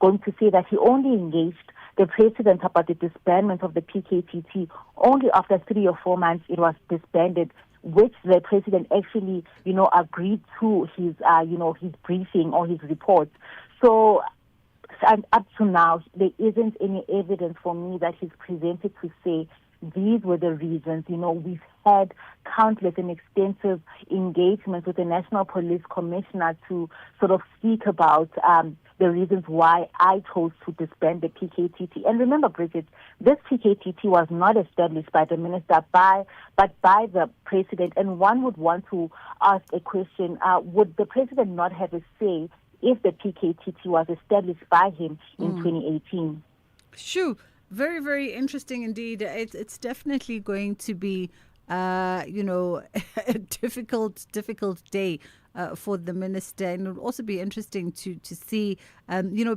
going to say that he only engaged the president about the disbandment of the PKTT only after 3 or 4 months it was disbanded, which the president actually, agreed to his, his briefing or his report. So, and up to now, there isn't any evidence for me that he's presented to say these were the reasons. We've had countless and extensive engagements with the National Police Commissioner to sort of speak about the reasons why I chose to disband the PKTT. And remember, Bridget, this PKTT was not established by the minister, but by the president. And one would want to ask a question, would the president not have a say if the PKTT was established by him in 2018? Sure. Very, very interesting indeed. It's definitely going to be, a difficult day for the minister. And it will also be interesting to see,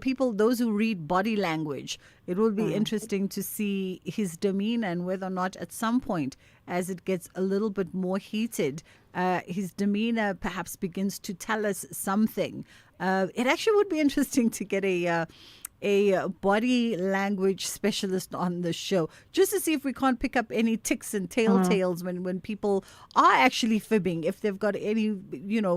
people, those who read body language. It will be interesting to see his demeanor and whether or not at some point, as it gets a little bit more heated, his demeanor perhaps begins to tell us something. It actually would be interesting to get a body language specialist on the show, just to see if we can't pick up any ticks and telltales when people are actually fibbing, if they've got any,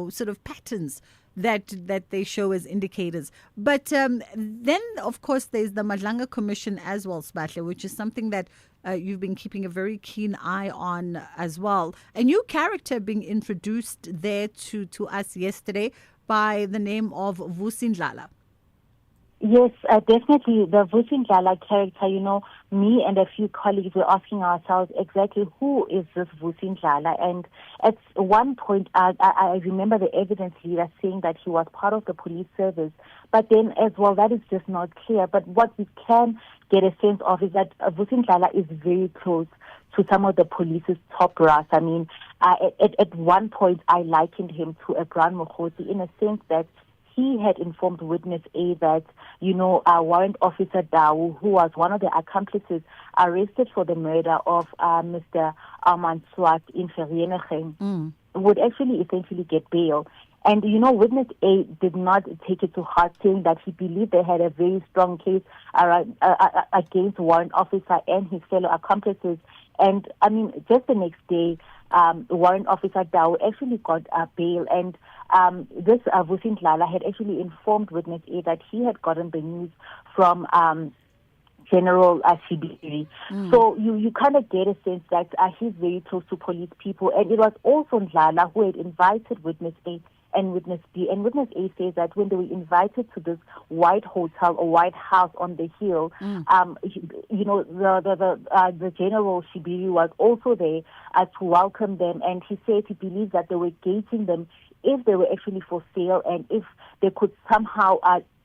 sort of patterns that they show as indicators. But then, of course, there's the Madlanga Commission as well, Spatle, which is something that you've been keeping a very keen eye on as well. A new character being introduced there to us yesterday by the name of Vusindlala. Yes, definitely. The Vusindlala character, me and a few colleagues were asking ourselves exactly who is this Vusindlala. And at one point, I remember the evidence leader saying that he was part of the police service. But then as well, that is just not clear. But what we can get a sense of is that Vusindlala is very close to some of the police's top brass. I mean, at one point, I likened him to a Brown Mokhosi in a sense that he had informed witness A that, Warrant Officer Dao, who was one of the accomplices arrested for the murder of Mr. Armand Swart in Vereeniging, would actually essentially get bail. And, witness A did not take it to heart, saying that he believed they had a very strong case against Warrant Officer and his fellow accomplices. And, just the next day, Warrant Officer Dao actually got bail, and this Vusindlala had actually informed witness A that he had gotten the news from General Shibiri. So you kind of get a sense that he's very close to police people, and it was also Ndlala who had invited witness A and witness B. And witness A says that when they were invited to this white hotel or white house on the hill, the General Shibiri was also there to welcome them, and he said he believes that they were gauging them if they were actually for sale and if they could somehow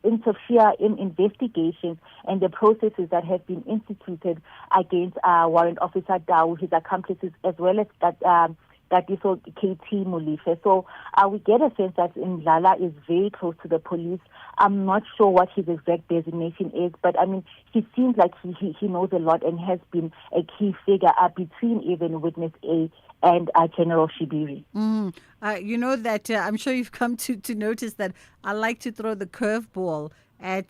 interfere in investigations and the processes that have been instituted against Warrant Officer Dao, his accomplices, as well as that is KT Mulife. So we get a sense that Ndlala is very close to the police. I'm not sure what his exact designation is, but he seems like he knows a lot and has been a key figure between even witness A and General Shibiri. That I'm sure you've come to notice that I like to throw the curveball at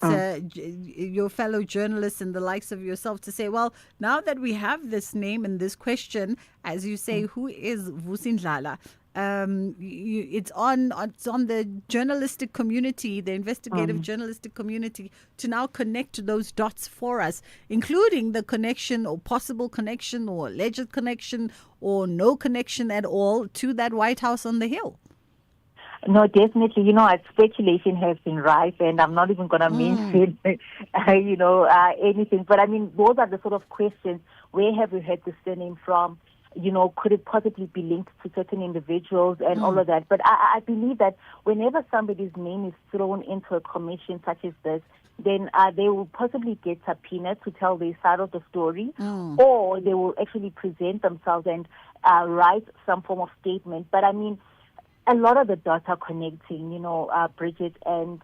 your fellow journalists and the likes of yourself to say, well, now that we have this name and this question, as you say, who is Vusindlala? It's on the journalistic community, the investigative journalistic community, to now connect those dots for us, including the connection or possible connection or alleged connection or no connection at all to that White House on the Hill. No, definitely. Speculation has been rife, and I'm not even going to mention, anything. But those are the sort of questions. Where have we heard the surname from? Could it possibly be linked to certain individuals and all of that? But I believe that whenever somebody's name is thrown into a commission such as this, then they will possibly get subpoenaed to tell their side of the story, or they will actually present themselves and write some form of statement. But a lot of the dots are connecting, Bridget, and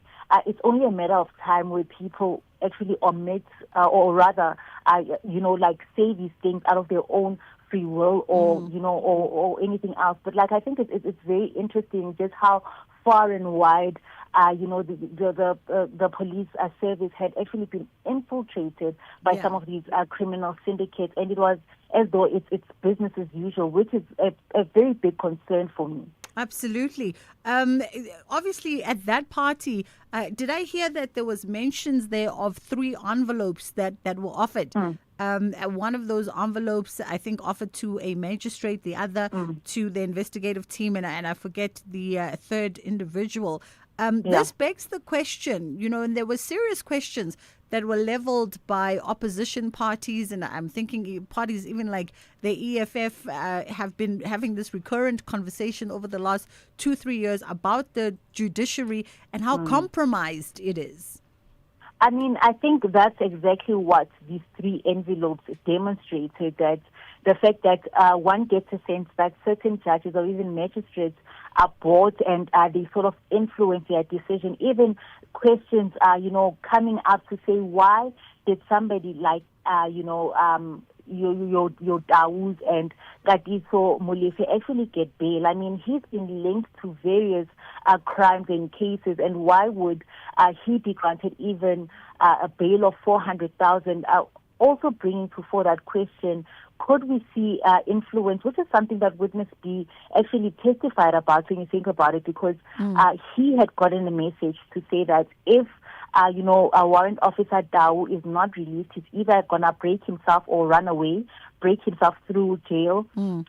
it's only a matter of time where people actually omit or rather, say these things out of their own free will or, or anything else. But I think it's very interesting just how far and wide. The police service had actually been infiltrated by some of these criminal syndicates, and it was as though it's business as usual, which is a very big concern for me. Absolutely. Obviously, at that party, did I hear that there was mentions there of 3 envelopes that were offered? One of those envelopes, I think, offered to a magistrate, the other to the investigative team, and I forget the third individual. This begs the question, and there were serious questions that were leveled by opposition parties, and I'm thinking parties even like the EFF have been having this recurrent conversation over the last 2-3 years about the judiciary and how compromised it is. I mean, I think that's exactly what these 3 envelopes demonstrated, that the fact that one gets a sense that certain judges or even magistrates are bought and they sort of influence their decision. Even questions are, coming up to say, why did somebody like, your Daouz and Katiso Molefe actually get bail? I mean, he's been linked to various crimes and cases, and why would he be granted even a bail of 400,000? Also bringing to fore that question, could we see influence, which is something that Witness B actually testified about when you think about it, because he had gotten a message to say that if a warrant officer Dao is not released, he's either going to break himself or run away, break himself through jail,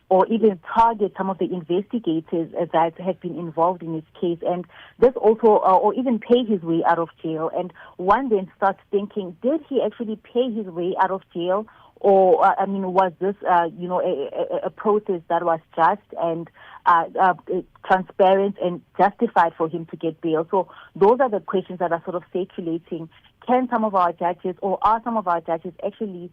or even target some of the investigators that have been involved in his case. And this also, or even pay his way out of jail. And one then starts thinking, did he actually pay his way out of jail? Or, was this, a process that was just and transparent and justified for him to get bail? So those are the questions that are sort of circulating. Can some of our judges, or are some of our judges actually,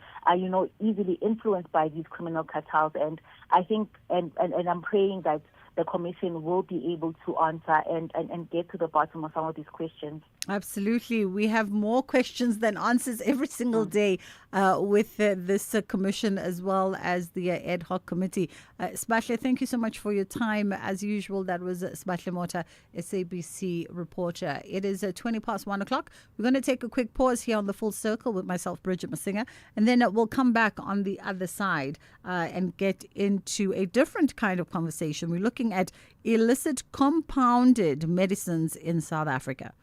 easily influenced by these criminal cartels? And I think, and I'm praying that the commission will be able to answer and get to the bottom of some of these questions. Absolutely. We have more questions than answers every single day with this commission, as well as the ad hoc committee. Sbahle, thank you so much for your time. As usual, that was Sbahle Mota, SABC reporter. It is 20 past 1 o'clock. We're going to take a quick pause here on the Full Circle with myself, Bridget Masinga, and then we'll come back on the other side and get into a different kind of conversation. We're looking at illicit compounded medicines in South Africa.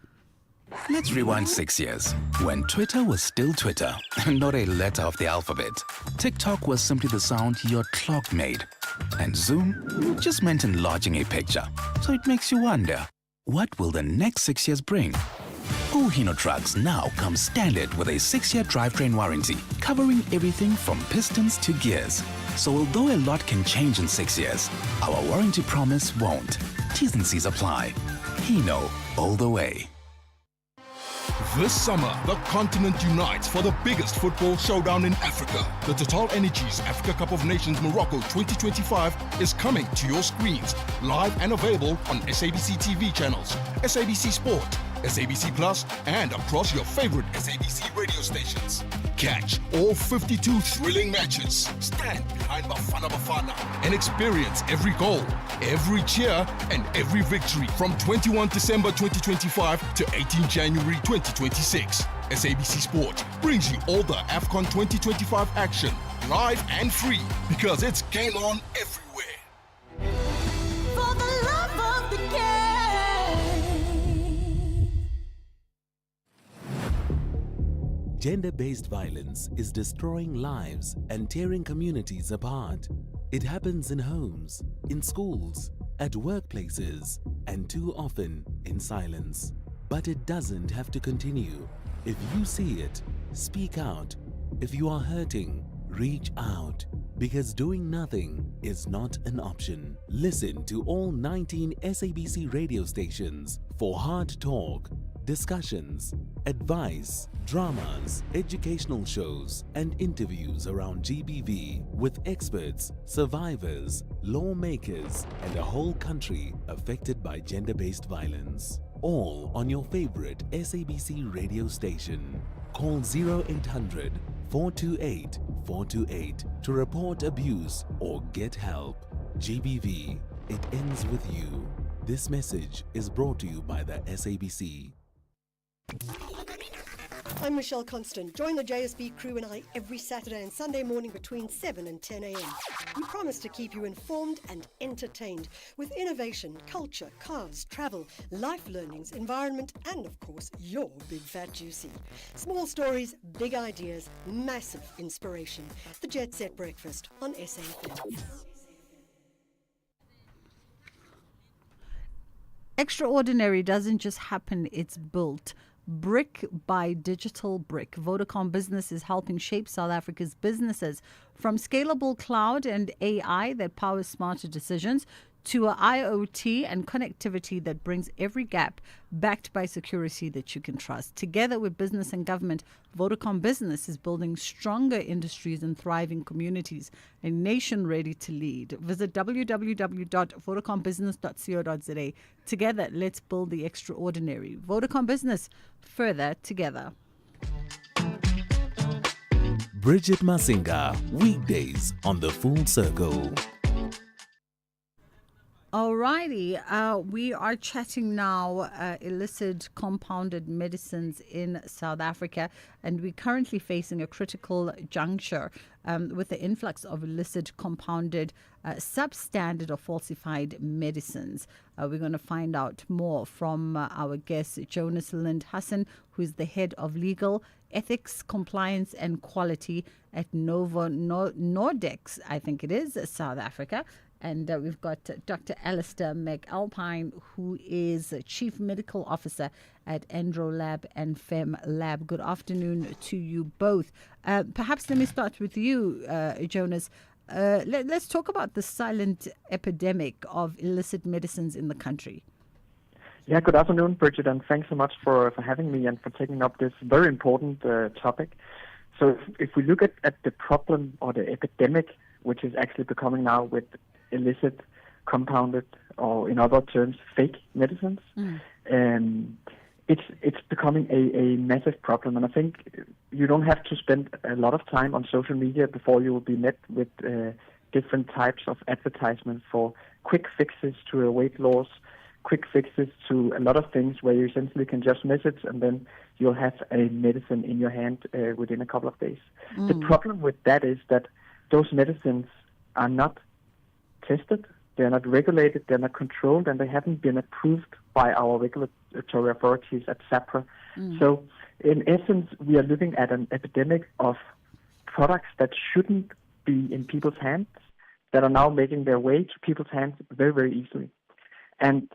Let's rewind 6 years, when Twitter was still Twitter, not a letter of the alphabet. TikTok was simply the sound your clock made. And Zoom just meant enlarging a picture. So it makes you wonder, what will the next 6 years bring? Hino trucks now come standard with a 6-year drivetrain warranty, covering everything from pistons to gears. So although a lot can change in 6 years, our warranty promise won't. T's and C's apply. Hino, all the way. This summer, the continent unites for the biggest football showdown in Africa. The Total Energies Africa Cup of Nations Morocco 2025 is coming to your screens, live and available on SABC TV channels, SABC Sport, SABC Plus, and across your favorite SABC radio stations. Catch all 52 thrilling matches, stand behind Bafana Bafana, and experience every goal, every cheer, and every victory from 21 December 2025 to 18 January 2026. SABC Sport brings you all the AFCON 2025 action, live and free, because it's game on everywhere. For the love of the game. Gender-based violence is destroying lives and tearing communities apart. It happens in homes, in schools, at workplaces, and too often in silence. But it doesn't have to continue. If you see it, speak out. If you are hurting, reach out. Because doing nothing is not an option. Listen to all 19 SABC radio stations for hard talk, discussions, advice, dramas, educational shows, and interviews around GBV with experts, survivors, lawmakers, and a whole country affected by gender-based violence. All on your favorite SABC radio station. Call 0800 428 428 to report abuse or get help. GBV, it ends with you. This message is brought to you by the SABC. I'm Michelle Constant. Join the JSB crew and I every Saturday and Sunday morning between 7 and 10 a.m. We promise to keep you informed and entertained with innovation, culture, cars, travel, life learnings, environment, and of course, your big fat juicy. Small stories, big ideas, massive inspiration. The Jet Set Breakfast on SAFM. Extraordinary doesn't just happen, it's built. Brick by Digital Brick. Vodacom Business is helping shape South Africa's businesses from scalable cloud and AI that powers smarter decisions to a IoT and connectivity that brings every gap, backed by security that you can trust. Together with business and government, Vodacom Business is building stronger industries and thriving communities, a nation ready to lead. Visit www.vodacombusiness.co.za. Together, let's build the extraordinary. Vodacom Business, further together. Bridget Masinga, weekdays on The Full Circle. Alrighty, we are chatting now illicit compounded medicines in South Africa, and we're currently facing a critical juncture with the influx of illicit compounded substandard or falsified medicines. We're going to find out more from our guest, Jonas Lind Hassan, who is the head of legal, ethics, compliance and quality at Novo Nordex, I think it is, South Africa. And we've got Dr. Alistair McAlpine, who is Chief Medical Officer at Andro Lab and Fem Lab. Good afternoon to you both. Perhaps let me start with you, Jonas. Let's talk about the silent epidemic of illicit medicines in the country. Yeah, good afternoon, Bridget, and thanks so much for having me and for taking up this very important topic. So if we look at the problem or the epidemic, which is actually becoming now with illicit, compounded, or in other terms, fake medicines, it's becoming a massive problem. And I think you don't have to spend a lot of time on social media before you will be met with different types of advertisements for quick fixes to a weight loss, quick fixes to a lot of things where you essentially can just message and then you'll have a medicine in your hand within a couple of days. The problem with that is that those medicines are not tested, they're not regulated, they're not controlled, and they haven't been approved by our regulatory authorities at SAPRA. So in essence, we are looking at an epidemic of products that shouldn't be in people's hands that are now making their way to people's hands very, very easily. And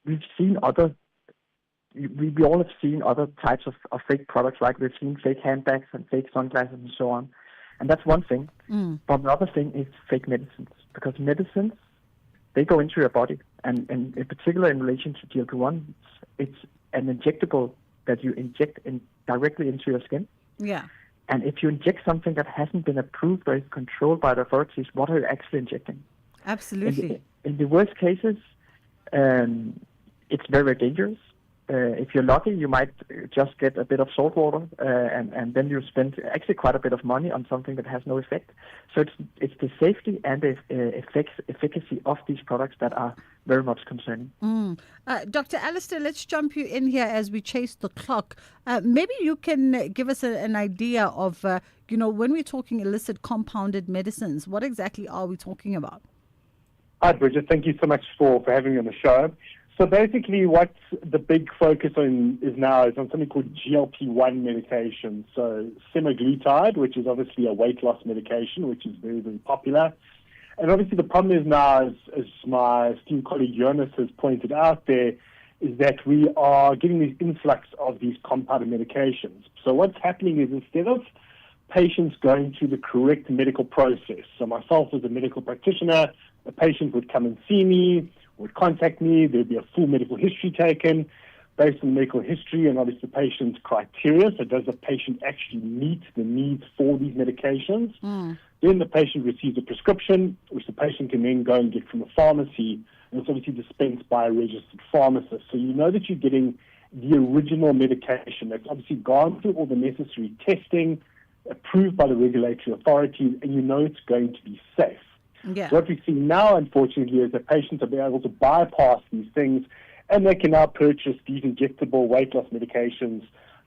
we've seen we all have seen other types of fake products, right? We've seen fake handbags and fake sunglasses and so on. And that's one thing. But the other thing is fake medicines, because medicines, they go into your body. And in particular in relation to GLP-1, it's an injectable that you inject directly into your skin. Yeah. And if you inject something that hasn't been approved or is controlled by the authorities, what are you actually injecting? Absolutely. In the worst cases, it's very, very dangerous. If you're lucky, you might just get a bit of salt water, and then you spend actually quite a bit of money on something that has no effect. So it's the safety and the efficacy of these products that are very much concerning. Dr. Alistair, let's jump you in here as we chase the clock. Maybe you can give us an idea of, when we're talking illicit compounded medicines, what exactly are we talking about? Hi, Bridget. Thank you so much for having me on the show. So basically what the big focus on is on something called GLP-1 medication. So semaglutide, which is obviously a weight loss medication, which is very, very popular. And obviously the problem is now, as my esteemed colleague Jonas has pointed out there, is that we are getting this influx of these compounded medications. So what's happening is instead of patients going through the correct medical process, so myself as a medical practitioner, a patient would come and see me, would contact me, there'd be a full medical history taken based on the medical history and obviously the patient's criteria. So does the patient actually meet the needs for these medications? Then the patient receives a prescription, which the patient can then go and get from the pharmacy, and it's obviously dispensed by a registered pharmacist. So you know that you're getting the original medication that's obviously gone through all the necessary testing, approved by the regulatory authorities, and you know it's going to be safe. Yeah. What we see now, unfortunately, is that patients are being able to bypass these things, and they can now purchase these injectable weight loss medications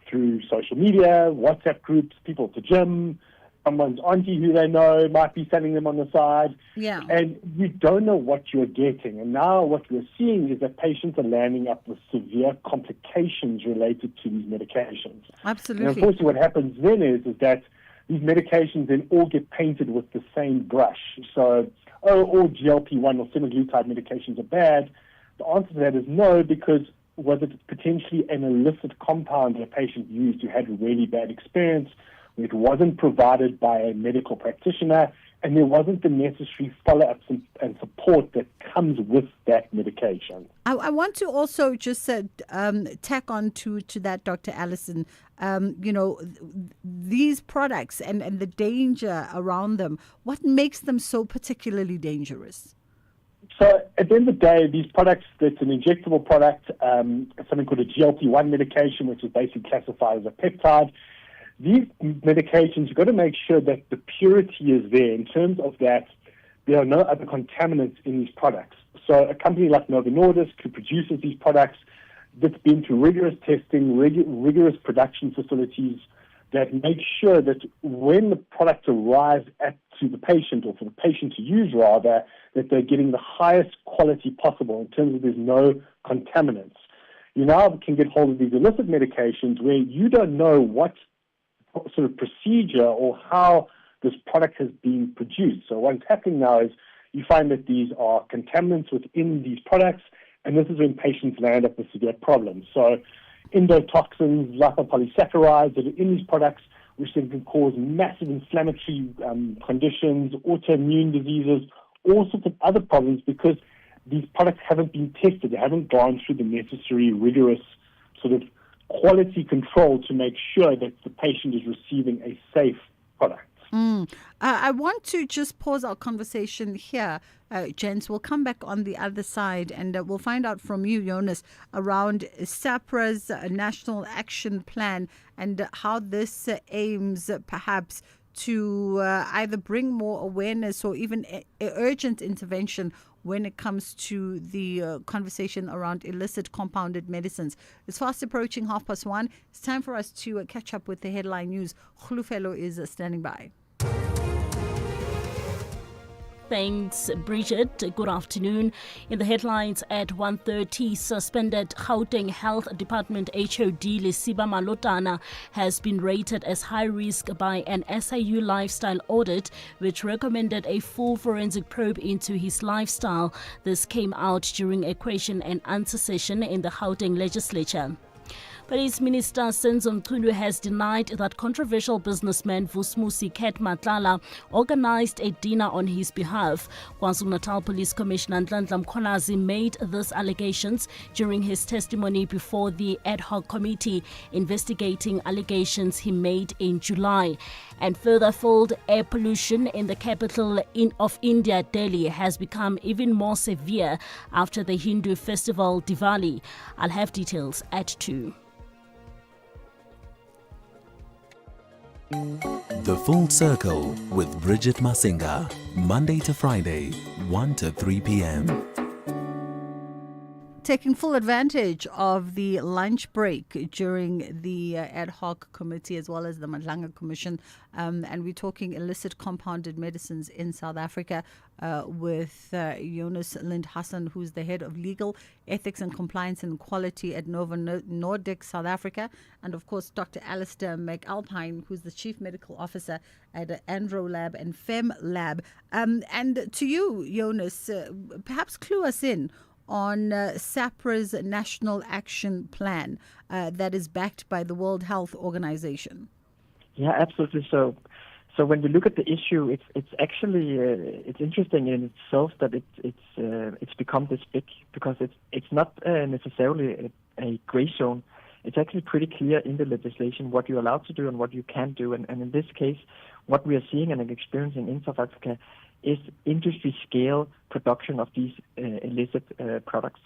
through social media, WhatsApp groups, people at the gym, someone's auntie who they know might be selling them on the side. Yeah. And you don't know what you're getting. And now what we're seeing is that patients are landing up with severe complications related to these medications. Absolutely. And unfortunately, what happens then is that these medications then all get painted with the same brush. So, all GLP-1 or semaglutide medications are bad. The answer to that is no, because was it potentially an illicit compound that a patient used who had a really bad experience, where it wasn't provided by a medical practitioner, and there wasn't the necessary follow-ups and support that comes with that medication. I want to also just tack on to that, Dr. Allison. These products and the danger around them, what makes them so particularly dangerous? So at the end of the day, these products, it's an injectable product, something called a GLP-1 medication, which is basically classified as a peptide. These medications, you've got to make sure that the purity is there in terms of that there are no other contaminants in these products. So a company like Novo Nordisk, who produces these products, that's been through rigorous testing, rigorous production facilities that make sure that when the product arrives to the patient, or for the patient to use rather, that they're getting the highest quality possible in terms of there's no contaminants. You now can get hold of these illicit medications where you don't know what sort of procedure or how this product has been produced. So what's happening now is you find that these are contaminants within these products, and this is when patients land up with severe problems. So endotoxins, lipopolysaccharides that are in these products, which then can cause massive inflammatory conditions, autoimmune diseases, all sorts of other problems, because these products haven't been tested. They haven't gone through the necessary rigorous sort of quality control to make sure that the patient is receiving a safe product. I want to just pause our conversation here, gents. We'll come back on the other side, and we'll find out from you, Jonas, around SAPRA's National Action Plan and how this aims perhaps to either bring more awareness or even urgent intervention when it comes to the conversation around illicit compounded medicines. It's fast approaching 1:30. It's time for us to catch up with the headline news. Khulufelo is standing by. Thanks, Bridget. Good afternoon. In the headlines at 1:30, suspended Gauteng Health Department HOD Lesiba Malotana has been rated as high risk by an SIU lifestyle audit, which recommended a full forensic probe into his lifestyle. This came out during a question and answer session in the Gauteng legislature. Police Minister Senzo Mchunu has denied that controversial businessman Vusmusi Ket Matlala organized a dinner on his behalf. KwaZulu-Natal Police Commissioner Nhlanhla Mkhwanazi made these allegations during his testimony before the ad hoc committee investigating allegations he made in July. And further fold, air pollution in the capital of India, Delhi, has become even more severe after the Hindu festival Diwali. I'll have details at 2. The Full Circle with Bridget Masinga, Monday to Friday, 1 to 3 p.m. Taking full advantage of the lunch break during the ad hoc committee as well as the Madlanga Commission. And we're talking illicit compounded medicines in South Africa with Jonas Lind Hassan, who's the head of legal, ethics and compliance and quality at Novo Nordisk South Africa. And of course, Dr. Alistair McAlpine, who's the chief medical officer at Andro Lab and Fem Lab. And to you, Jonas, perhaps clue us in on SAPRA's National Action Plan that is backed by the World Health Organization. Yeah, absolutely. So when we look at the issue, it's actually it's interesting in itself that it's become this big, because it's not necessarily a gray zone. It's actually pretty clear in the legislation what you're allowed to do and what you can't do. And in this case, what we are seeing and experiencing in South Africa is industry scale production of these illicit products.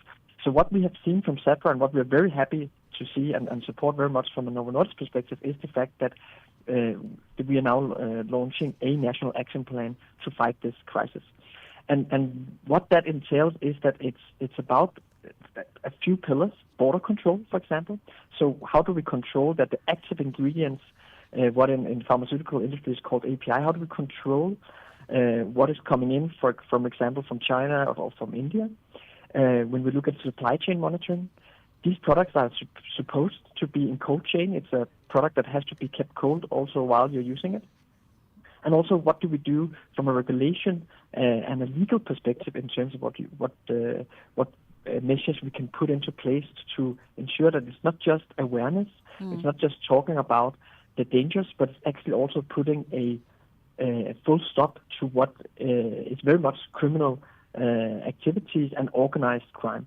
So what we have seen from SAPRA and what we are very happy to see and support very much from a Novo Nordisk perspective is the fact that we are now launching a national action plan to fight this crisis. And what that entails is that it's about a few pillars: border control, for example. So how do we control that the active ingredients, what in pharmaceutical industry is called API, how do we control what is coming in, for example, from China or from India? When we look at supply chain monitoring, these products are supposed to be in cold chain. It's a product that has to be kept cold also while you're using it. And also, what do we do from a regulation and a legal perspective in terms of what measures we can put into place to ensure that it's not just awareness, it's not just talking about the dangers, but it's actually also putting a full stop to what is very much criminal activities and organized crime.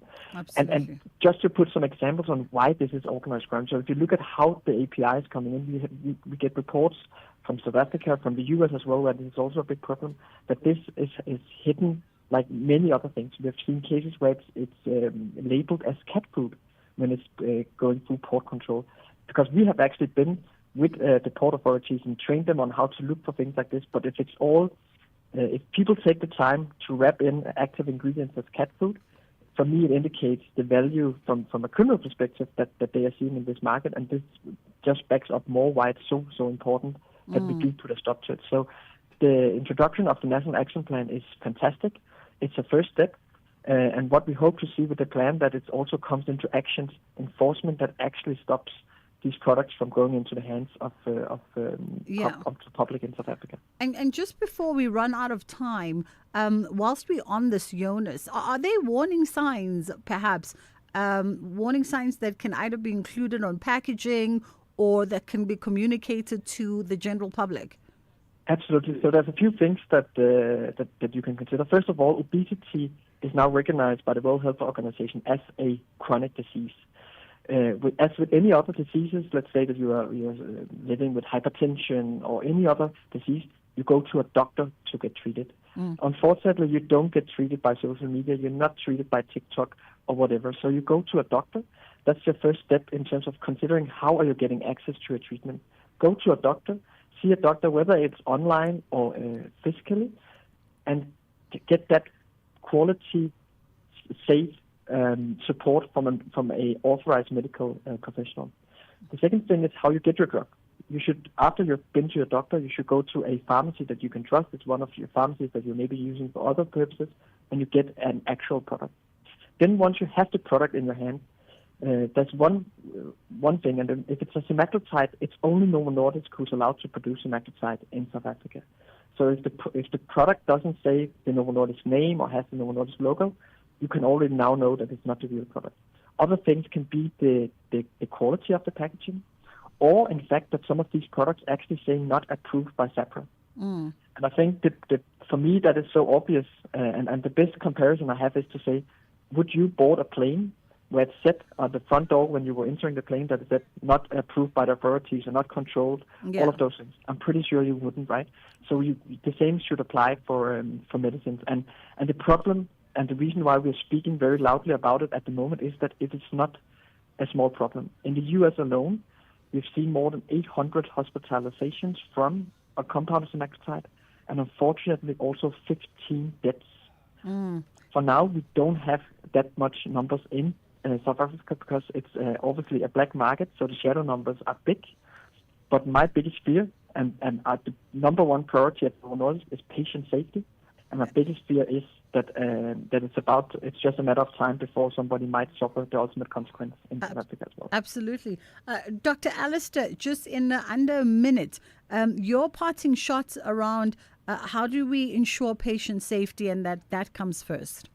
And just to put some examples on why this is organized crime. So if you look at how the API is coming in, we get reports from South Africa, from the US as well, that this is also a big problem, that this is hidden like many other things. We have seen cases where it's labeled as cat food when it's going through port control. Because we have actually been with the port authorities and trained them on how to look for things like this. But if it's all, if people take the time to wrap in active ingredients as cat food, for me it indicates the value from a criminal perspective that they are seeing in this market. And this just backs up more why it's so important that we do put a stop to it. So the introduction of the National Action Plan is fantastic. It's a first step. And what we hope to see with the plan, that it also comes into actions, enforcement that actually stops these products from going into the hands of the public in South Africa. And just before we run out of time, whilst we're on this, Jonas, are there warning signs, perhaps, warning signs that can either be included on packaging or that can be communicated to the general public? Absolutely. So there's a few things that you can consider. First of all, obesity is now recognized by the World Health Organization as a chronic disease. As with any other diseases, let's say that you're living with hypertension or any other disease, you go to a doctor to get treated. Unfortunately, you don't get treated by social media. You're not treated by TikTok or whatever. So you go to a doctor. That's your first step in terms of considering how are you getting access to a treatment. Go to a doctor, see a doctor, whether it's online or physically, and get that quality, safe support from a authorized medical professional. The second thing is how you get your drug. You should, after you've been to your doctor, you should go to a pharmacy that you can trust. It's one of your pharmacies that you may be using for other purposes, and you get an actual product. Then once you have the product in your hand, that's one thing. And if it's a semaglutide, it's only Novo Nordisk who's allowed to produce semaglutide in South Africa. So if the product doesn't say the Novo Nordisk name or has the Novo Nordisk logo, you can already now know that it's not the real product. Other things can be the quality of the packaging, or in fact that some of these products actually say not approved by SAPRA. And I think that for me that is so obvious, and the best comparison I have is to say, would you board a plane where it said at the front door when you were entering the plane that it said not approved by the authorities and not controlled, all of those things? I'm pretty sure you wouldn't, right? So the same should apply for medicines. And the problem and the reason why we're speaking very loudly about it at the moment is that it is not a small problem. In the U.S. alone, we've seen more than 800 hospitalizations from a compound of semaglutide, and unfortunately also 15 deaths. For now, we don't have that much numbers in South Africa because it's obviously a black market, so the shadow numbers are big. But my biggest fear, and the number one priority at Novo Nordisk, is patient safety. And my biggest fear is that it's just a matter of time before somebody might suffer the ultimate consequence in South Africa as well. Absolutely. Dr. Alistair, just in under a minute, your parting shots around how do we ensure patient safety, and that comes first?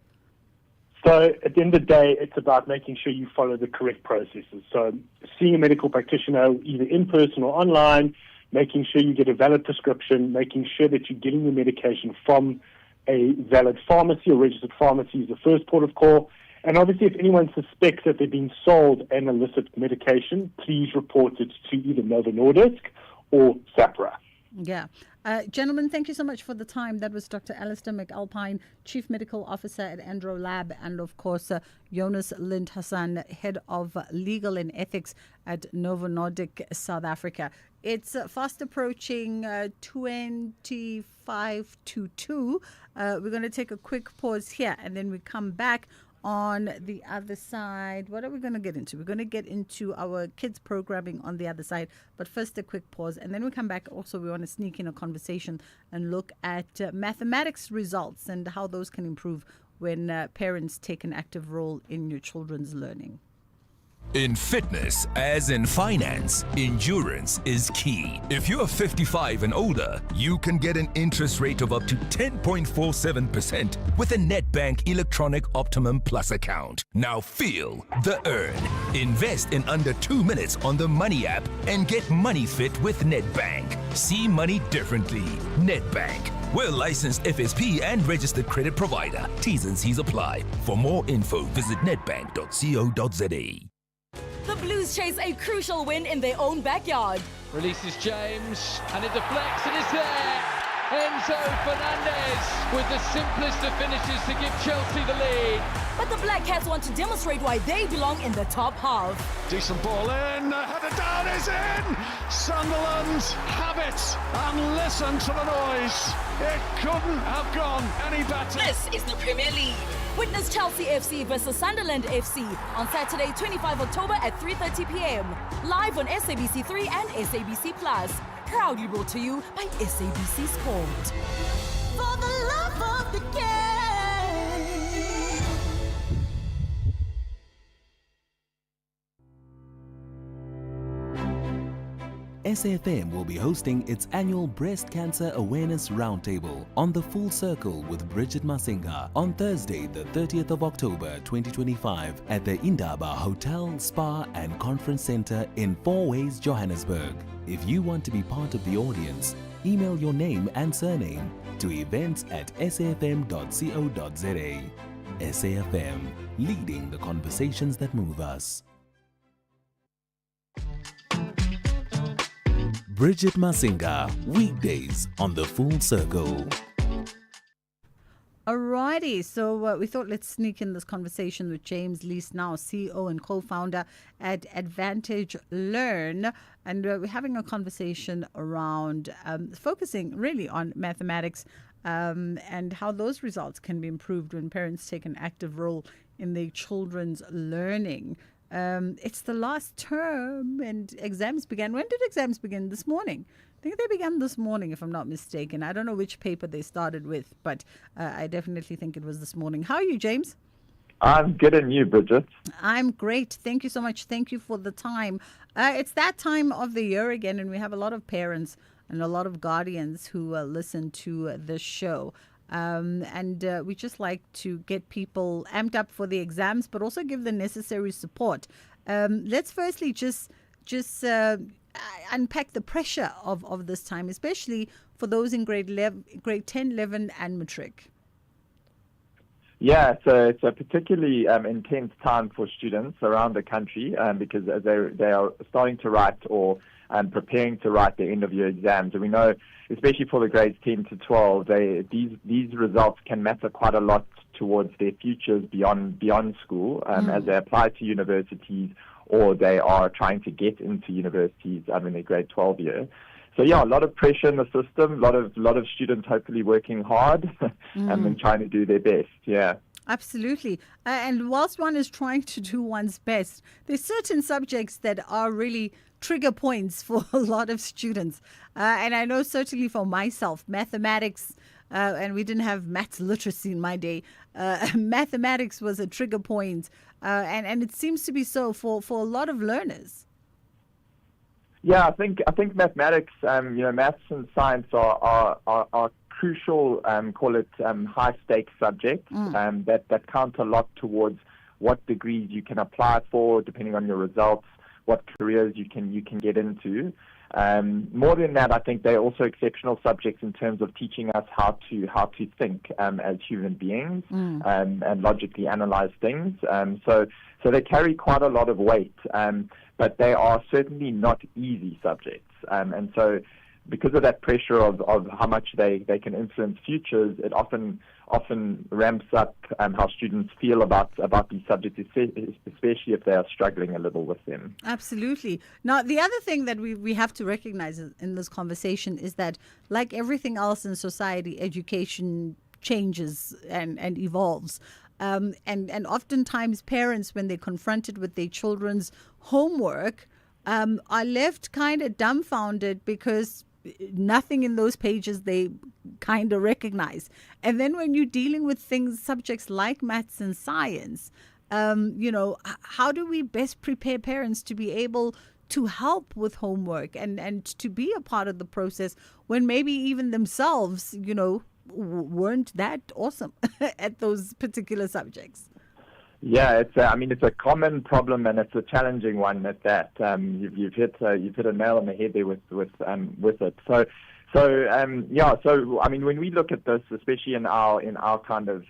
So at the end of the day, it's about making sure you follow the correct processes. So seeing a medical practitioner either in person or online, making sure you get a valid prescription, making sure that you're getting your medication from a valid pharmacy or registered pharmacy is the first port of call. And obviously, if anyone suspects that they're being sold an illicit medication, please report it to either Novo Nordisk or SAPRA. Yeah. Gentlemen, thank you so much for the time. That was Dr. Alistair McAlpine, Chief Medical Officer at Andro Lab, and of course, Jonas Lind-Hassan, Head of Legal and Ethics at Novo Nordisk South Africa. It's fast approaching 25 to 2. We're going to take a quick pause here, and then we come back on the other side. What are we going to get into? We're going to get into our kids programming on the other side, but first a quick pause, and then we come back. Also, we want to sneak in a conversation and look at mathematics results and how those can improve when parents take an active role in your children's learning. In fitness, as in finance, endurance is key. If you're 55 and older, you can get an interest rate of up to 10.47% with a Nedbank Electronic Optimum Plus account. Now feel the earn. Invest in under 2 minutes on the Money app and get money fit with Nedbank. See money differently. Nedbank. We're licensed FSP and registered credit provider. T's and C's apply. For more info, visit nedbank.co.za. The Blues chase a crucial win in their own backyard. Releases James, and it deflects, and it's there! Enzo Fernandez with the simplest of finishes to give Chelsea the lead. But the Black Cats want to demonstrate why they belong in the top half. Decent ball in, header down is in! Sunderland have it, and listen to the noise. It couldn't have gone any better. This is the Premier League. Witness Chelsea FC versus Sunderland FC on Saturday, 25 October at 3:30 p.m. Live on SABC3 and SABC Plus. Proudly brought to you by SABC Sport. For the love of the game. SAFM will be hosting its annual Breast Cancer Awareness Roundtable on the Full Circle with Bridget Masinga on Thursday, the 30th of October 2025 at the Indaba Hotel, Spa and Conference Center in Four Ways, Johannesburg. If you want to be part of the audience, email your name and surname to events@safm.co.za. SAFM, leading the conversations that move us. Bridget Masinga, weekdays on the Full Circle. Alrighty, so we thought let's sneak in this conversation with James Lees, now CEO and co-founder at Advantage Learn, and we're having a conversation around focusing really on mathematics and how those results can be improved when parents take an active role in their children's learning. It's the last term and exams began. When did exams begin? This morning. I think they began this morning, if I'm not mistaken. I don't know which paper they started with, but I definitely think it was this morning. How are you, James? I'm good, and you, Bridget? I'm great. Thank you so much. Thank you for the time. It's that time of the year again, and we have a lot of parents and a lot of guardians who listen to this show. And we just like to get people amped up for the exams, but also give the necessary support. Let's firstly just unpack the pressure of this time, especially for those in grade 10, 11, and matric. Yeah, so it's a particularly intense time for students around the country because they are starting to write or preparing to write their end-of-year exams. And we know, especially for the grades 10 to 12, these results can matter quite a lot towards their futures beyond school as they apply to universities or they are trying to get into universities in their grade 12 year. So yeah, a lot of pressure in the system, a lot of students hopefully working hard and trying to do their best. Yeah. Absolutely. And whilst one is trying to do one's best, there's certain subjects that are really trigger points for a lot of students. And I know certainly for myself, mathematics, and we didn't have maths literacy in my day. Mathematics was a trigger point, and it seems to be so for a lot of learners. Yeah, I think mathematics, maths and science are crucial, call it high stakes subjects that count a lot towards what degrees you can apply for, depending on your results, what careers you can get into. More than that, I think they're also exceptional subjects in terms of teaching us how to think as human beings and logically analyze things. So they carry quite a lot of weight, but they are certainly not easy subjects. And so because of that pressure of how much they can influence futures, it often ramps up how students feel about these subjects, especially if they are struggling a little with them. Absolutely. Now, the other thing that we have to recognize in this conversation is that, like everything else in society, education changes and evolves. And oftentimes parents, when they're confronted with their children's homework, are left kind of dumbfounded because nothing in those pages they kind of recognize. And then when you're dealing with subjects like maths and science, how do we best prepare parents to be able to help with homework and to be a part of the process when maybe even themselves, weren't that awesome at those particular subjects? Yeah, it's a common problem, and it's a challenging one at that. You've hit a nail on the head there with it. So I mean, when we look at this, especially in our kind of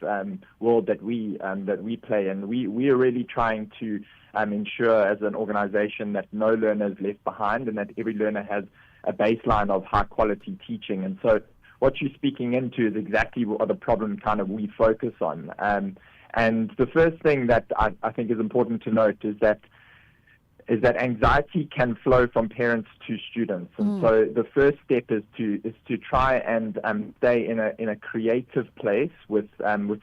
world that we play in, we are really trying to ensure as an organization that no learner is left behind and that every learner has a baseline of high quality teaching. And so what you're speaking into is exactly what the problem kind of we focus on. And the first thing that I think is important to note is that anxiety can flow from parents to students. And so the first step is to try and stay in a creative place with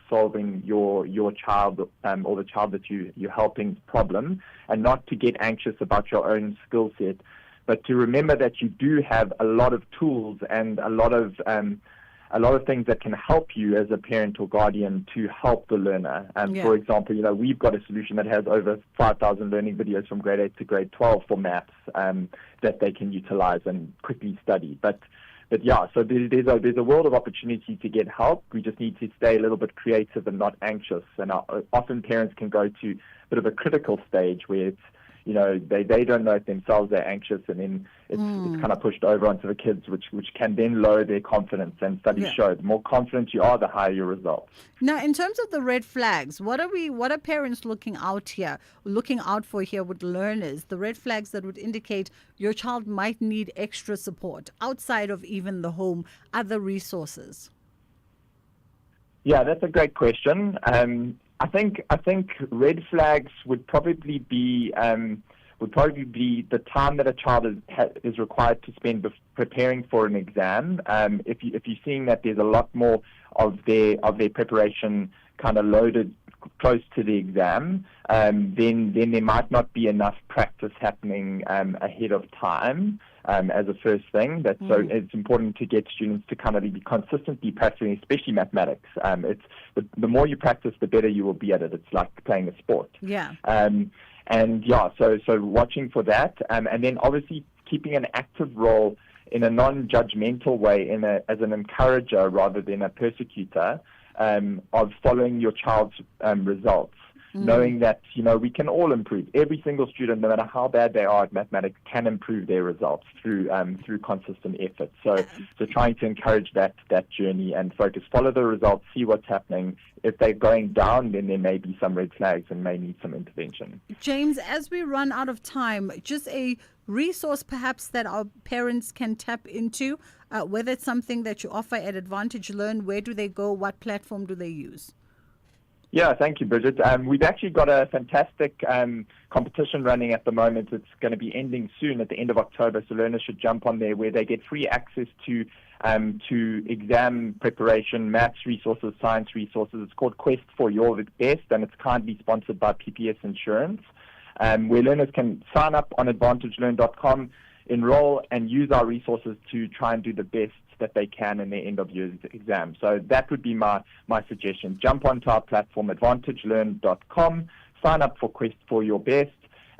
solving your child or the child that you're helping's problem, and not to get anxious about your own skill set, but to remember that you do have a lot of tools and a lot of things that can help you as a parent or guardian to help the learner. For example, we've got a solution that has over 5,000 learning videos from grade 8 to grade 12 for maths that they can utilize and quickly study. But yeah, so there's a world of opportunity to get help. We just need to stay a little bit creative and not anxious. And often parents can go to a bit of a critical stage where it's, they don't know it themselves, they're anxious, and then it's kind of pushed over onto the kids, which can then lower their confidence. And studies show the more confident you are, the higher your results. Now, in terms of the red flags, what are parents looking out for here with learners? The red flags that would indicate your child might need extra support outside of even the home, other resources. Yeah, that's a great question. I think red flags would probably be the time that a child is required to spend preparing for an exam. If you're seeing that there's a lot more of their preparation kind of loaded close to the exam, then there might not be enough practice happening ahead of time. As a first thing, so it's important to get students to kind of be consistently practicing, especially mathematics. It's the more you practice, the better you will be at it. It's like playing a sport. Yeah. So watching for that, and then obviously keeping an active role in a non-judgmental way, as an encourager rather than a persecutor, of following your child's results. Knowing that, we can all improve. Every single student, no matter how bad they are at mathematics, can improve their results through consistent effort. So trying to encourage that journey and focus, follow the results, see what's happening. If they're going down, then there may be some red flags and may need some intervention. James, as we run out of time, just a resource perhaps that our parents can tap into, whether it's something that you offer at Advantage Learn, where do they go? What platform do they use? Yeah, thank you, Bridget. We've actually got a fantastic competition running at the moment. It's going to be ending soon at the end of October, so learners should jump on there, where they get free access to exam preparation, maths resources, science resources. It's called Quest for Your Best, and it's kindly sponsored by PPS Insurance, where learners can sign up on advantagelearn.com, enroll, and use our resources to try and do the best that they can in their end-of-year exam. So that would be my suggestion. Jump onto our platform, advantagelearn.com, sign up for Quest for Your Best,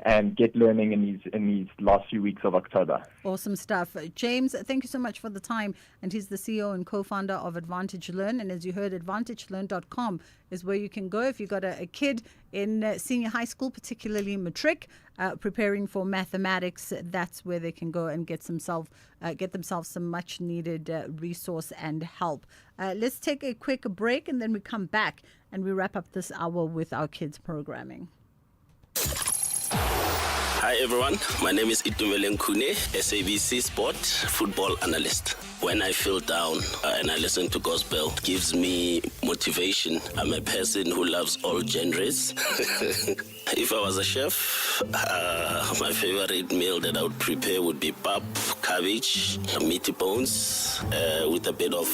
and get learning in these last few weeks of October. Awesome stuff. James, thank you so much for the time. And he's the CEO and co-founder of Advantage Learn. And as you heard, advantagelearn.com is where you can go if you've got a kid in senior high school, particularly matric, preparing for mathematics. That's where they can go and get themselves some much needed resource and help. Let's take a quick break, and then we come back and we wrap up this hour with our kids programming. Hi everyone, my name is Itumele Nkune, SABC Sport football analyst. When I feel down and I listen to gospel, it gives me motivation. I'm a person who loves all genres. If I was a chef, my favorite meal that I would prepare would be pap, cabbage, meaty bones, with a bit of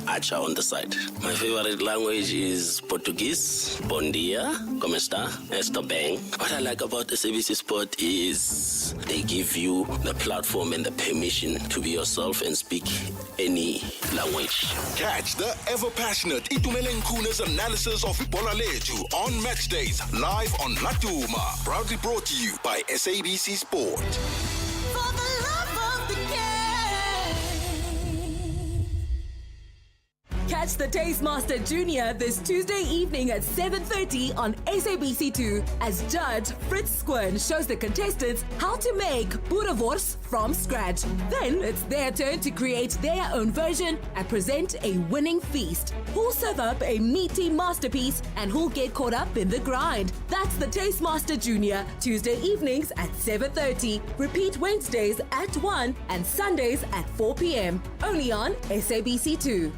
acha on the side. My favorite language is Portuguese. Bom dia, como está? Estou bem. What I like about SABC Sport is they give you the platform and the permission to be yourself and speak any language. Catch the ever-passionate Itumele Nkune's analysis of Bola Leju on match days, live on Latuma. Proudly brought to you by SABC Sport. For the love of the game. Catch the Tastemaster Junior this Tuesday evening at 7:30 on SABC2 as Judge Fritz Squirn shows the contestants how to make boerewors from scratch. Then it's their turn to create their own version and present a winning feast. Who'll serve up a meaty masterpiece and who'll get caught up in the grind? That's the Tastemaster Junior, Tuesday evenings at 7:30. Repeat Wednesdays at 1 and Sundays at 4 p.m. Only on SABC2.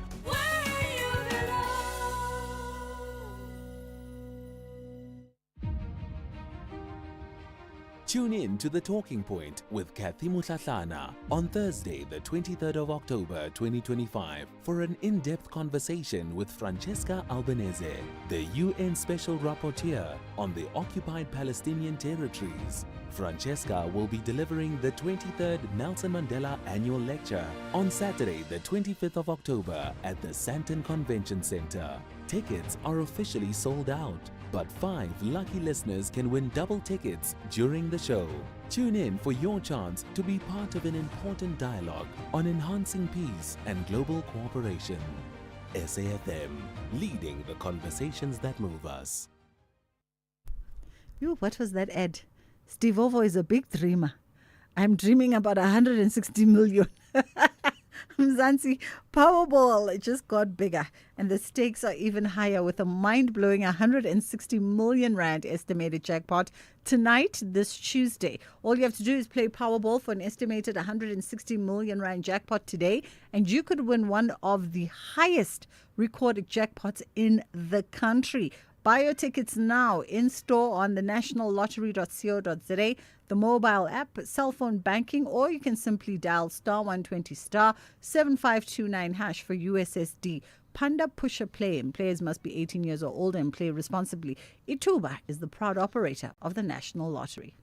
Tune in to The Talking Point with Kathy Mutlatlana on Thursday, the 23rd of October 2025 for an in-depth conversation with Francesca Albanese, the UN Special Rapporteur on the occupied Palestinian territories. Francesca will be delivering the 23rd Nelson Mandela Annual Lecture on Saturday, the 25th of October at the Sandton Convention Center. Tickets are officially sold out, but 5 lucky listeners can win double tickets during the show. Tune in for your chance to be part of an important dialogue on enhancing peace and global cooperation. SAFM, leading the conversations that move us. Yo, what was that ad? Steve Ovo is a big dreamer. I'm dreaming about 160 million. Mzansi, Powerball just got bigger and the stakes are even higher with a mind-blowing 160 million rand estimated jackpot tonight, this Tuesday. All you have to do is play Powerball for an estimated 160 million rand jackpot today and you could win one of the highest recorded jackpots in the country. Buy your tickets now in store on the nationallottery.co.za, the mobile app, cell phone banking, or you can simply dial star 120 star 7529 hash for USSD. Panda Pusher Play, and players must be 18 years or older and play responsibly. Ituba is the proud operator of the National Lottery.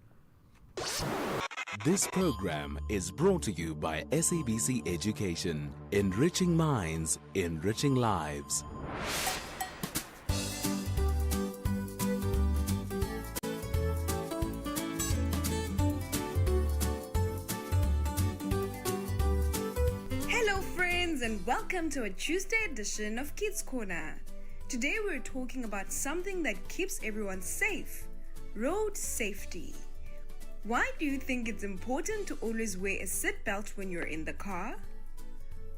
This program is brought to you by SABC Education, enriching minds, enriching lives. Hello friends and welcome to a Tuesday edition of Kids Corner. Today we're talking about something that keeps everyone safe, road safety. Why do you think it's important to always wear a seatbelt when you're in the car?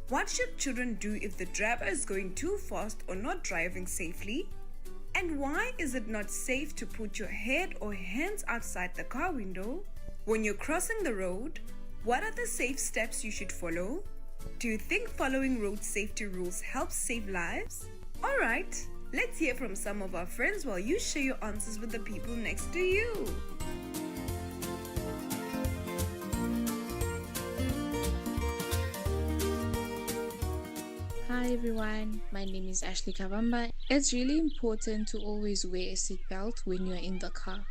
What should children do if the driver is going too fast or not driving safely? And why is it not safe to put your head or hands outside the car window? When you're crossing the road, what are the safe steps you should follow? Do you think following road safety rules helps save lives? Alright, let's hear from some of our friends while you share your answers with the people next to you. Hi everyone, my name is Ashley Kavamba. It's really important to always wear a seatbelt when you're in the car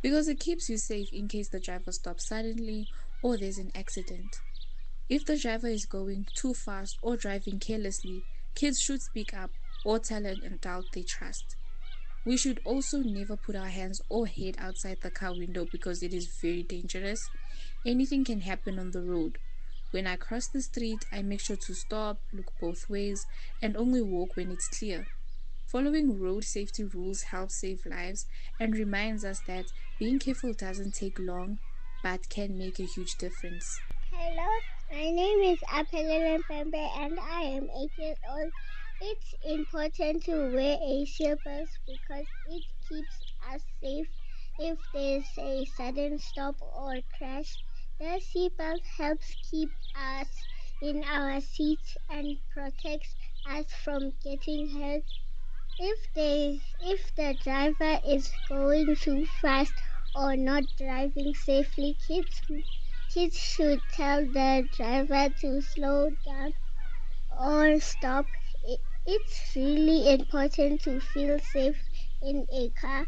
because it keeps you safe in case the driver stops suddenly or there's an accident. If the driver is going too fast or driving carelessly, kids should speak up or tell an adult they trust. We should also never put our hands or head outside the car window because it is very dangerous. Anything can happen on the road. When I cross the street, I make sure to stop, look both ways, and only walk when it's clear. Following road safety rules helps save lives and reminds us that being careful doesn't take long, but can make a huge difference. Hello, my name is Apelele Pembe and I am 8 years old. It's important to wear a seatbelt because it keeps us safe if there's a sudden stop or crash. The seatbelt helps keep us in our seats and protects us from getting hurt. If the driver is going too fast or not driving safely, kids should tell the driver to slow down or stop. It's really important to feel safe in a car.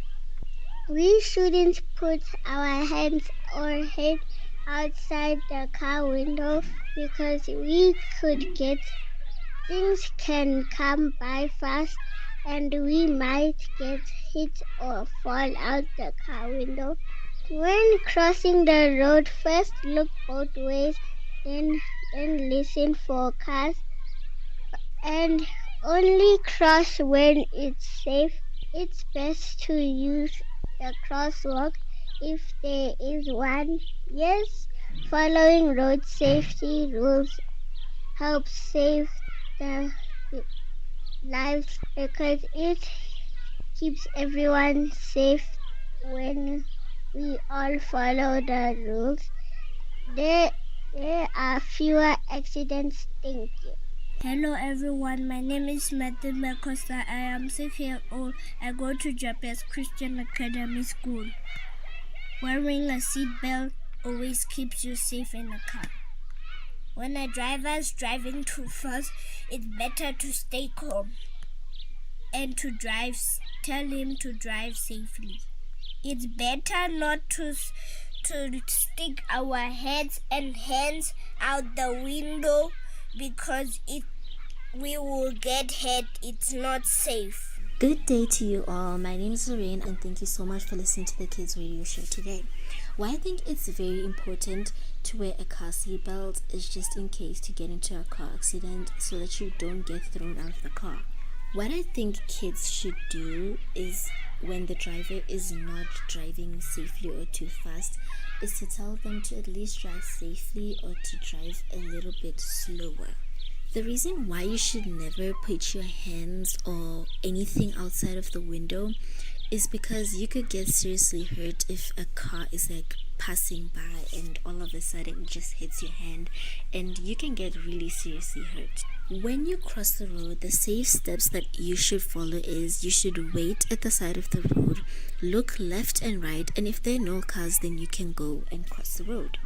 We shouldn't put our hands or head outside the car window because we could get things can come by fast and we might get hit or fall out the car window. When crossing the road, first look both ways, then listen for cars and only cross when it's safe. It's best to use the crosswalk if there is one. Yes, following road safety rules helps save the lives because it keeps everyone safe when we all follow the rules. There are fewer accidents. Thank you. Hello everyone, my name is Matthew Macosta. I am 6 years old. I go to Japan's Christian Academy School. Wearing a seatbelt always keeps you safe in a car. When a driver is driving too fast, it's better to stay calm and tell him to drive safely. It's better not to stick our heads and hands out the window because we will get hurt. It's not safe. Good day to you all. My name is Lorraine and thank you so much for listening to the Kids Radio Show today. Why I think it's very important to wear a car seatbelt is just in case to get into a car accident so that you don't get thrown out of the car. What I think kids should do is when the driver is not driving safely or too fast is to tell them to at least drive safely or to drive a little bit slower. The reason why you should never put your hands or anything outside of the window is because you could get seriously hurt if a car is like passing by and all of a sudden it just hits your hand and you can get really seriously hurt. When you cross the road, the safe steps that you should follow is you should wait at the side of the road, look left and right, and if there are no cars, then you can go and cross the road.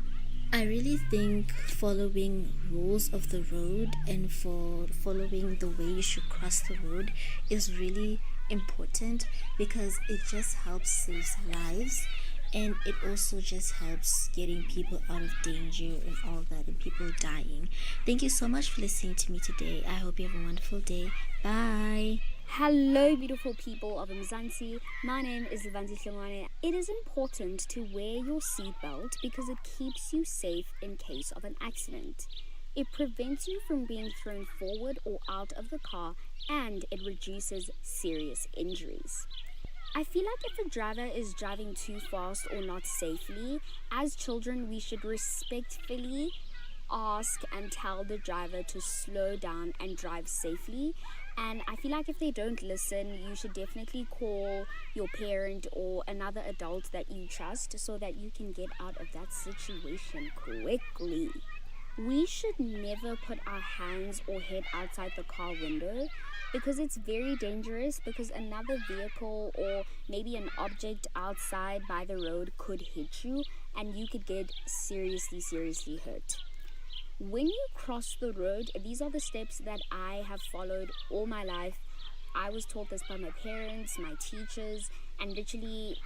I really think following rules of the road and for following the way you should cross the road is really important because it just helps save lives and it also just helps getting people out of danger and all that and people dying. Thank you so much for listening to me today. I hope you have a wonderful day. Bye. Hello, beautiful people of Mzansi. My name is Levanti Hlongwane. It is important to wear your seatbelt because it keeps you safe in case of an accident. It prevents you from being thrown forward or out of the car, and it reduces serious injuries. I feel like if a driver is driving too fast or not safely, as children we should respectfully ask and tell the driver to slow down and drive safely. And I feel like if they don't listen, you should definitely call your parent or another adult that you trust so that you can get out of that situation quickly. We should never put our hands or head outside the car window because it's very dangerous because another vehicle or maybe an object outside by the road could hit you and you could get seriously hurt. When you cross the road, these are the steps that I have followed all my life. I was taught this by my parents, my teachers, and literally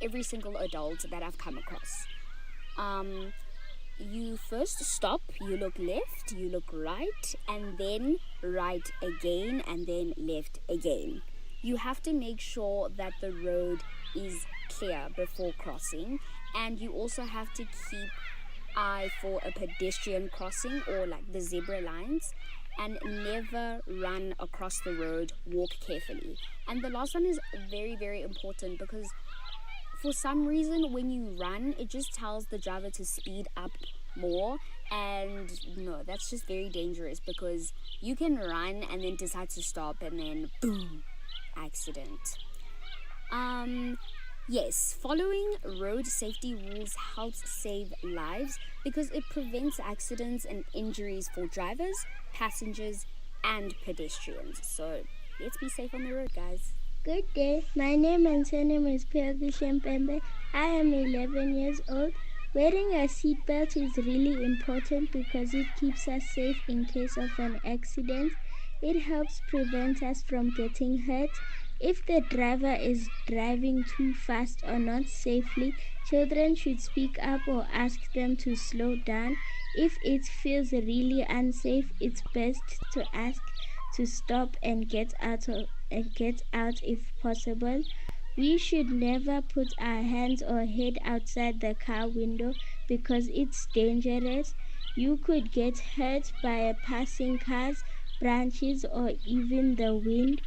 every single adult that I've come across. You first stop, you look left, you look right, and then right again, and then left again. You have to make sure that the road is clear before crossing, and you also have to keep eye for a pedestrian crossing or like the zebra lines, and never run across the road. Walk carefully. And the last one is very important because for some reason when you run it just tells the driver to speed up more, and no, that's just very dangerous because you can run and then decide to stop and then boom, accident. Yes, following road safety rules helps save lives because it prevents accidents and injuries for drivers, passengers, and pedestrians. So let's be safe on the road, guys. Good day. My name and surname is Pierre Pembe. I am 11 years old. Wearing a seatbelt is really important because it keeps us safe in case of an accident. It helps prevent us from getting hurt. If the driver is driving too fast or not safely, children should speak up or ask them to slow down. If it feels really unsafe, it's best to ask to stop and get out if possible. We should never put our hands or head outside the car window because it's dangerous. You could get hurt by a passing cars, branches, or even the wind.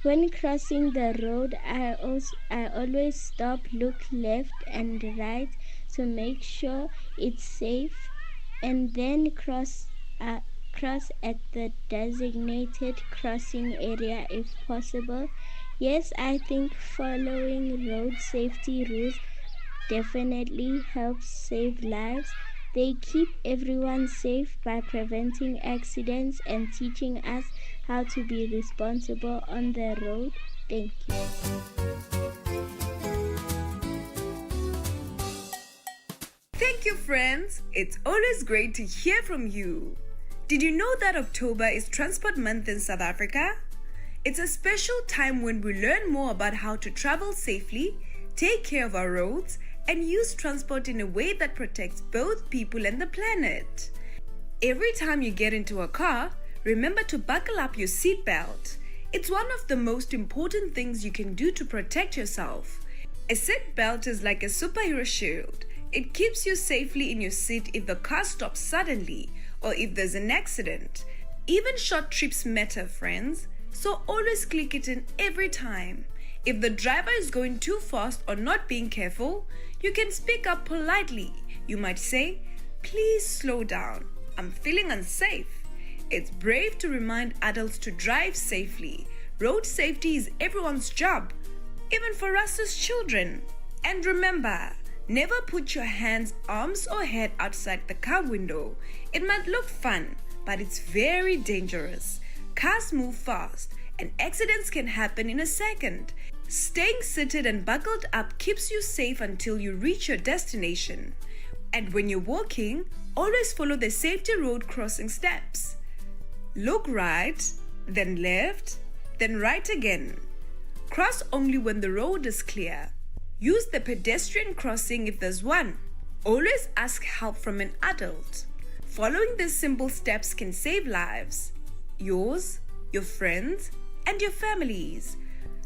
When crossing the road, I always stop, look left and right to make sure it's safe, and then cross at the designated crossing area if possible. Yes, I think following road safety rules definitely helps save lives. They keep everyone safe by preventing accidents and teaching us how to be responsible on the road. Thank you. Thank you, friends. It's always great to hear from you. Did you know that October is Transport Month in South Africa? It's a special time when we learn more about how to travel safely, take care of our roads, and use transport in a way that protects both people and the planet. Every time you get into a car, remember to buckle up your seatbelt. It's one of the most important things you can do to protect yourself. A seatbelt is like a superhero shield. It keeps you safely in your seat if the car stops suddenly or if there's an accident. Even short trips matter, friends, so always click it in every time. If the driver is going too fast or not being careful, you can speak up politely. You might say, "Please slow down. I'm feeling unsafe." It's brave to remind adults to drive safely. Road safety is everyone's job, even for us as children. And remember, never put your hands, arms, or head outside the car window. It might look fun, but it's very dangerous. Cars move fast, and accidents can happen in a second. Staying seated and buckled up keeps you safe until you reach your destination. And when you're walking, always follow the safety road crossing steps. Look right, then left, then right again. Cross only when the road is clear. Use the pedestrian crossing if there's one. Always ask help from an adult. Following these simple steps can save lives. Yours, your friends, and your families.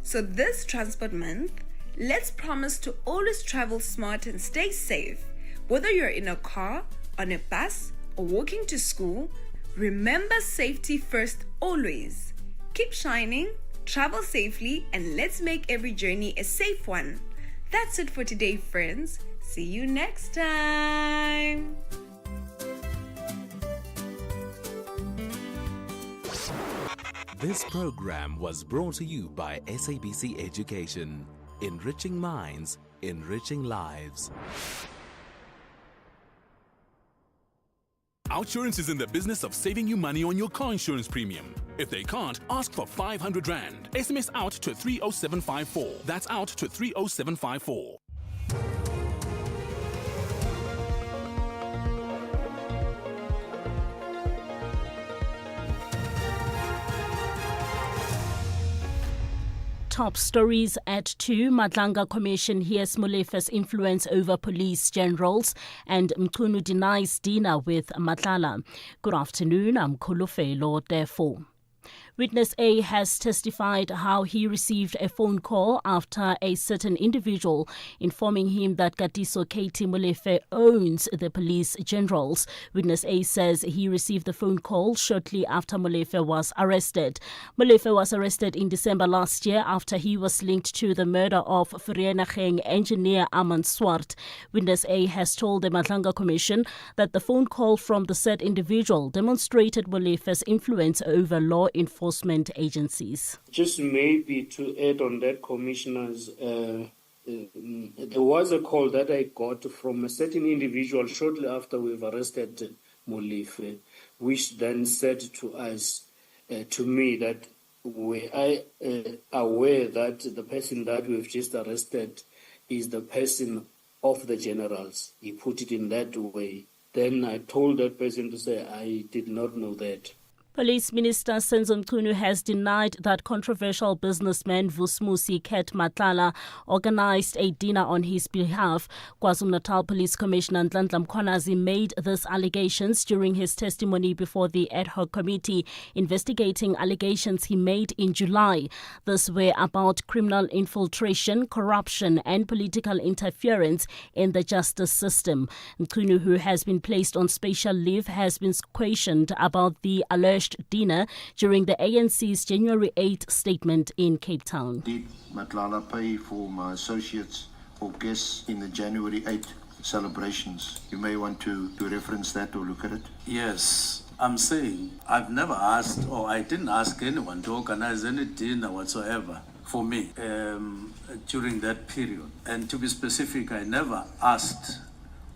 So this Transport Month, let's promise to always travel smart and stay safe. Whether you're in a car, on a bus, or walking to school, remember safety first always. Keep shining, travel safely, and let's make every journey a safe one. That's it for today, friends. See you next time. This program was brought to you by SABC Education. Enriching minds, enriching lives. Outsurance is in the business of saving you money on your car insurance premium. If they can't, ask for 500 Rand. SMS out to 30754. That's out to 30754. Top stories at 2. Madlanga Commission hears Molefe's influence over police generals, and Mchunu denies dinner with Matlala. Good afternoon, I'm Kolofelo, therefore. Witness A has testified how he received a phone call after a certain individual informing him that Katiso Katie Molefe owns the police generals. Witness A says he received the phone call shortly after Molefe was arrested. Molefe was arrested in December last year after he was linked to the murder of Vereeniging engineer Armand Swart. Witness A has told the Madlanga Commission that the phone call from the said individual demonstrated Molefe's influence over law enforcement agencies. Just maybe to add on that, Commissioners, there was a call that I got from a certain individual shortly after we've arrested Molefe, which then said to us, to me, that were I aware that the person that we've just arrested is the person of the generals. He put it in that way. Then I told that person to say, I did not know that. Police Minister Senzo Mchunu has denied that controversial businessman Vusmusi Ket Matlala organized a dinner on his behalf. KwaZulu-Natal Police Commissioner Nhlanhla Mkhwanazi made these allegations during his testimony before the ad hoc committee investigating allegations he made in July. These were about criminal infiltration, corruption and political interference in the justice system. Mchunu, who has been placed on special leave, has been questioned about the alleged dinner during the ANC's January 8 statement in Cape Town. Did Matlala pay for my associates or guests in the January 8 celebrations? You may want to reference that or look at it. Yes, I'm saying I've never asked, or I didn't ask anyone to organize any dinner whatsoever for me during that period. And to be specific, I never asked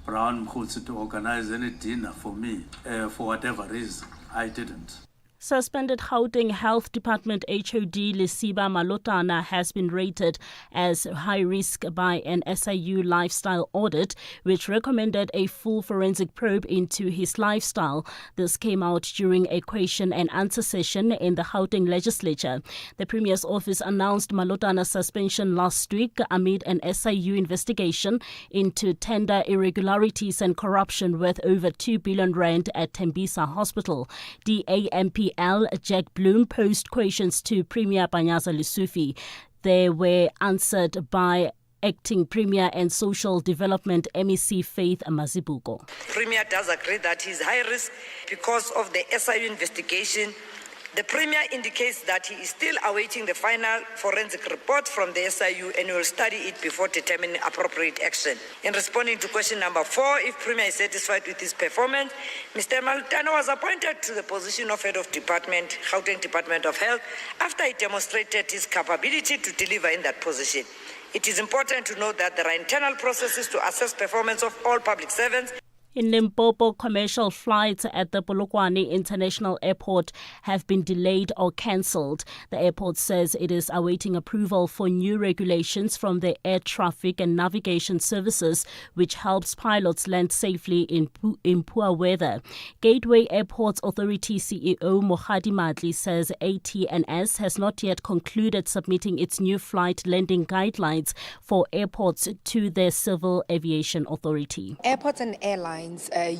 Brown Mkhutsi to organize any dinner for me for whatever reason. I didn't. Suspended Gauteng Health Department HOD Lesiba Malotana has been rated as high risk by an SIU lifestyle audit, which recommended a full forensic probe into his lifestyle. This came out during a question and answer session in the Gauteng legislature. The Premier's office announced Malotana's suspension last week amid an SIU investigation into tender irregularities and corruption worth over 2 billion rand at Tembisa Hospital. DAMP Jack Bloom posed questions to Premier Panyaza Lesufi. They were answered by Acting Premier and Social Development MEC Faith Mazibuko. Premier does agree that he is high risk because of the SIU investigation. The Premier indicates that he is still awaiting the final forensic report from the SIU and will study it before determining appropriate action. In responding to question number 4, if Premier is satisfied with his performance, Mr. Malotana was appointed to the position of Head of Department, Gauteng Department of Health, after he demonstrated his capability to deliver in that position. It is important to note that there are internal processes to assess performance of all public servants. In Limpopo, commercial flights at the Polokwane International Airport have been delayed or cancelled. The airport says it is awaiting approval for new regulations from the Air Traffic and Navigation Services, which helps pilots land safely in poor weather. Gateway Airports Authority CEO Mohadi Matli says ATNS has not yet concluded submitting its new flight landing guidelines for airports to the Civil Aviation Authority. Airports and airlines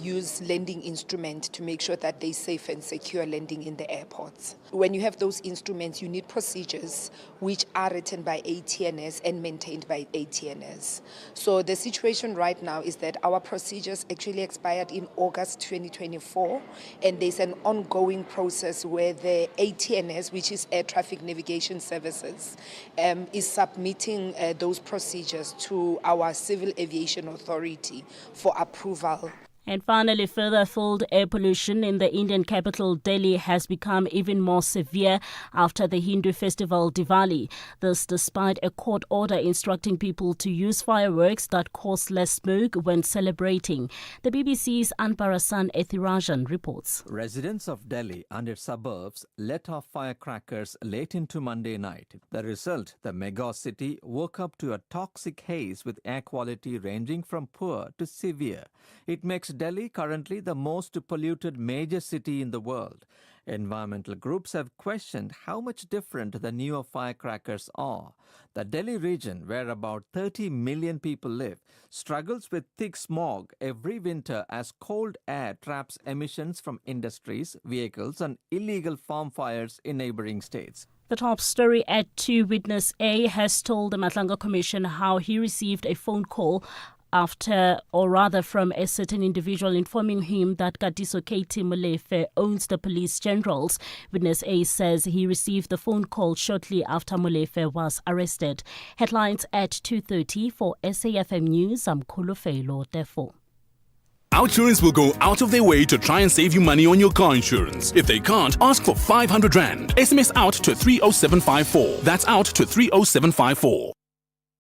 use landing instruments to make sure that they're safe and secure landing in the airports. When you have those instruments, you need procedures which are written by ATNS and maintained by ATNS. So the situation right now is that our procedures actually expired in August 2024, and there's an ongoing process where the ATNS, which is Air Traffic Navigation Services, is submitting those procedures to our Civil Aviation Authority for approval. And finally, further field air pollution in the Indian capital Delhi has become even more severe after the Hindu festival Diwali. This despite a court order instructing people to use fireworks that cause less smoke when celebrating. The BBC's Anparasan Ethirajan reports. Residents of Delhi and its suburbs let off firecrackers late into Monday night. The result, the mega city woke up to a toxic haze with air quality ranging from poor to severe. It makes Delhi currently the most polluted major city in the world. Environmental groups have questioned how much different the newer firecrackers are. The Delhi region, where about 30 million people live, struggles with thick smog every winter as cold air traps emissions from industries, vehicles and illegal farm fires in neighboring states. The top story at 2, Witness A has told the Matlanga Commission how he received a phone call from a certain individual informing him that Katiso Katie Molefe owns the police generals. Witness A says he received the phone call shortly after Molefe was arrested. Headlines at 2:30 for SAFM News. I'm Kulofelo Tefo. Outsurance will go out of their way to try and save you money on your car insurance. If they can't, ask for 500 Rand. SMS out to 30754. That's out to 30754.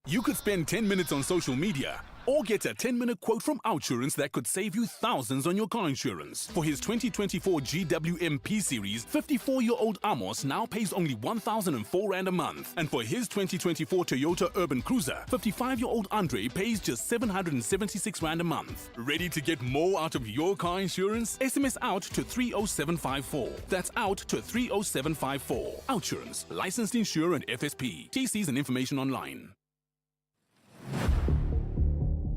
You could spend 10 minutes on social media or get a 10-minute quote from Outsurance that could save you thousands on your car insurance. For his 2024 GWMP series, 54-year-old Amos now pays only 1,004 Rand a month. And for his 2024 Toyota Urban Cruiser, 55-year-old Andre pays just 776 Rand a month. Ready to get more out of your car insurance? SMS out to 30754. That's out to 30754. Outsurance, licensed insurer and FSP. TCs and information online.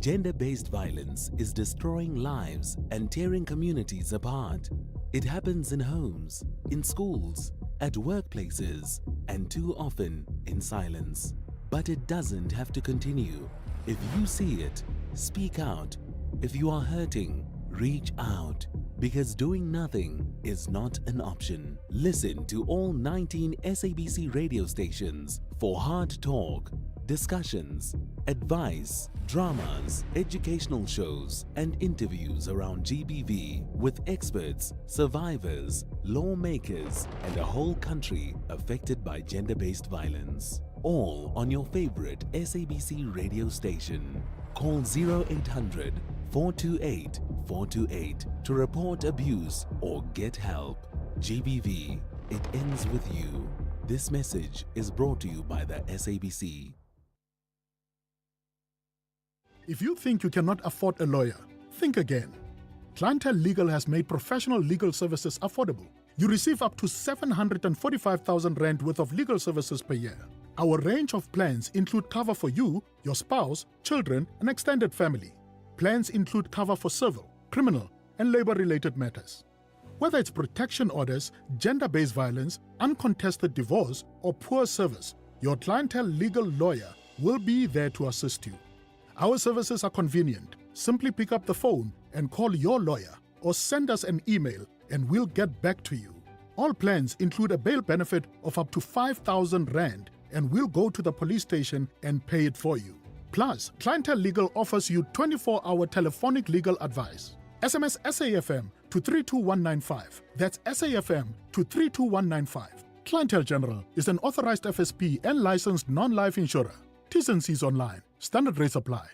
Gender-based violence is destroying lives and tearing communities apart. It happens in homes, in schools, at workplaces, and too often in silence. But it doesn't have to continue. If you see it, speak out. If you are hurting, reach out. Because doing nothing is not an option. Listen to all 19 SABC radio stations for hard talk, discussions, advice, dramas, educational shows, and interviews around GBV with experts, survivors, lawmakers, and a whole country affected by gender-based violence. All on your favorite SABC radio station. Call 0800 428 428 to report abuse or get help. GBV, it ends with you. This message is brought to you by the SABC. If you think you cannot afford a lawyer, think again. Clientele Legal has made professional legal services affordable. You receive up to 745,000 Rand worth of legal services per year. Our range of plans include cover for you, your spouse, children, and extended family. Plans include cover for civil, criminal, and labor-related matters. Whether it's protection orders, gender-based violence, uncontested divorce, or poor service, your Clientele Legal lawyer will be there to assist you. Our services are convenient. Simply pick up the phone and call your lawyer or send us an email and we'll get back to you. All plans include a bail benefit of up to 5,000 Rand and we'll go to the police station and pay it for you. Plus, Clientele Legal offers you 24-hour telephonic legal advice. SMS SAFM to 32195. That's SAFM to 32195. Clientele General is an authorized FSP and licensed non-life insurer. T's and C's online. Standard rates apply.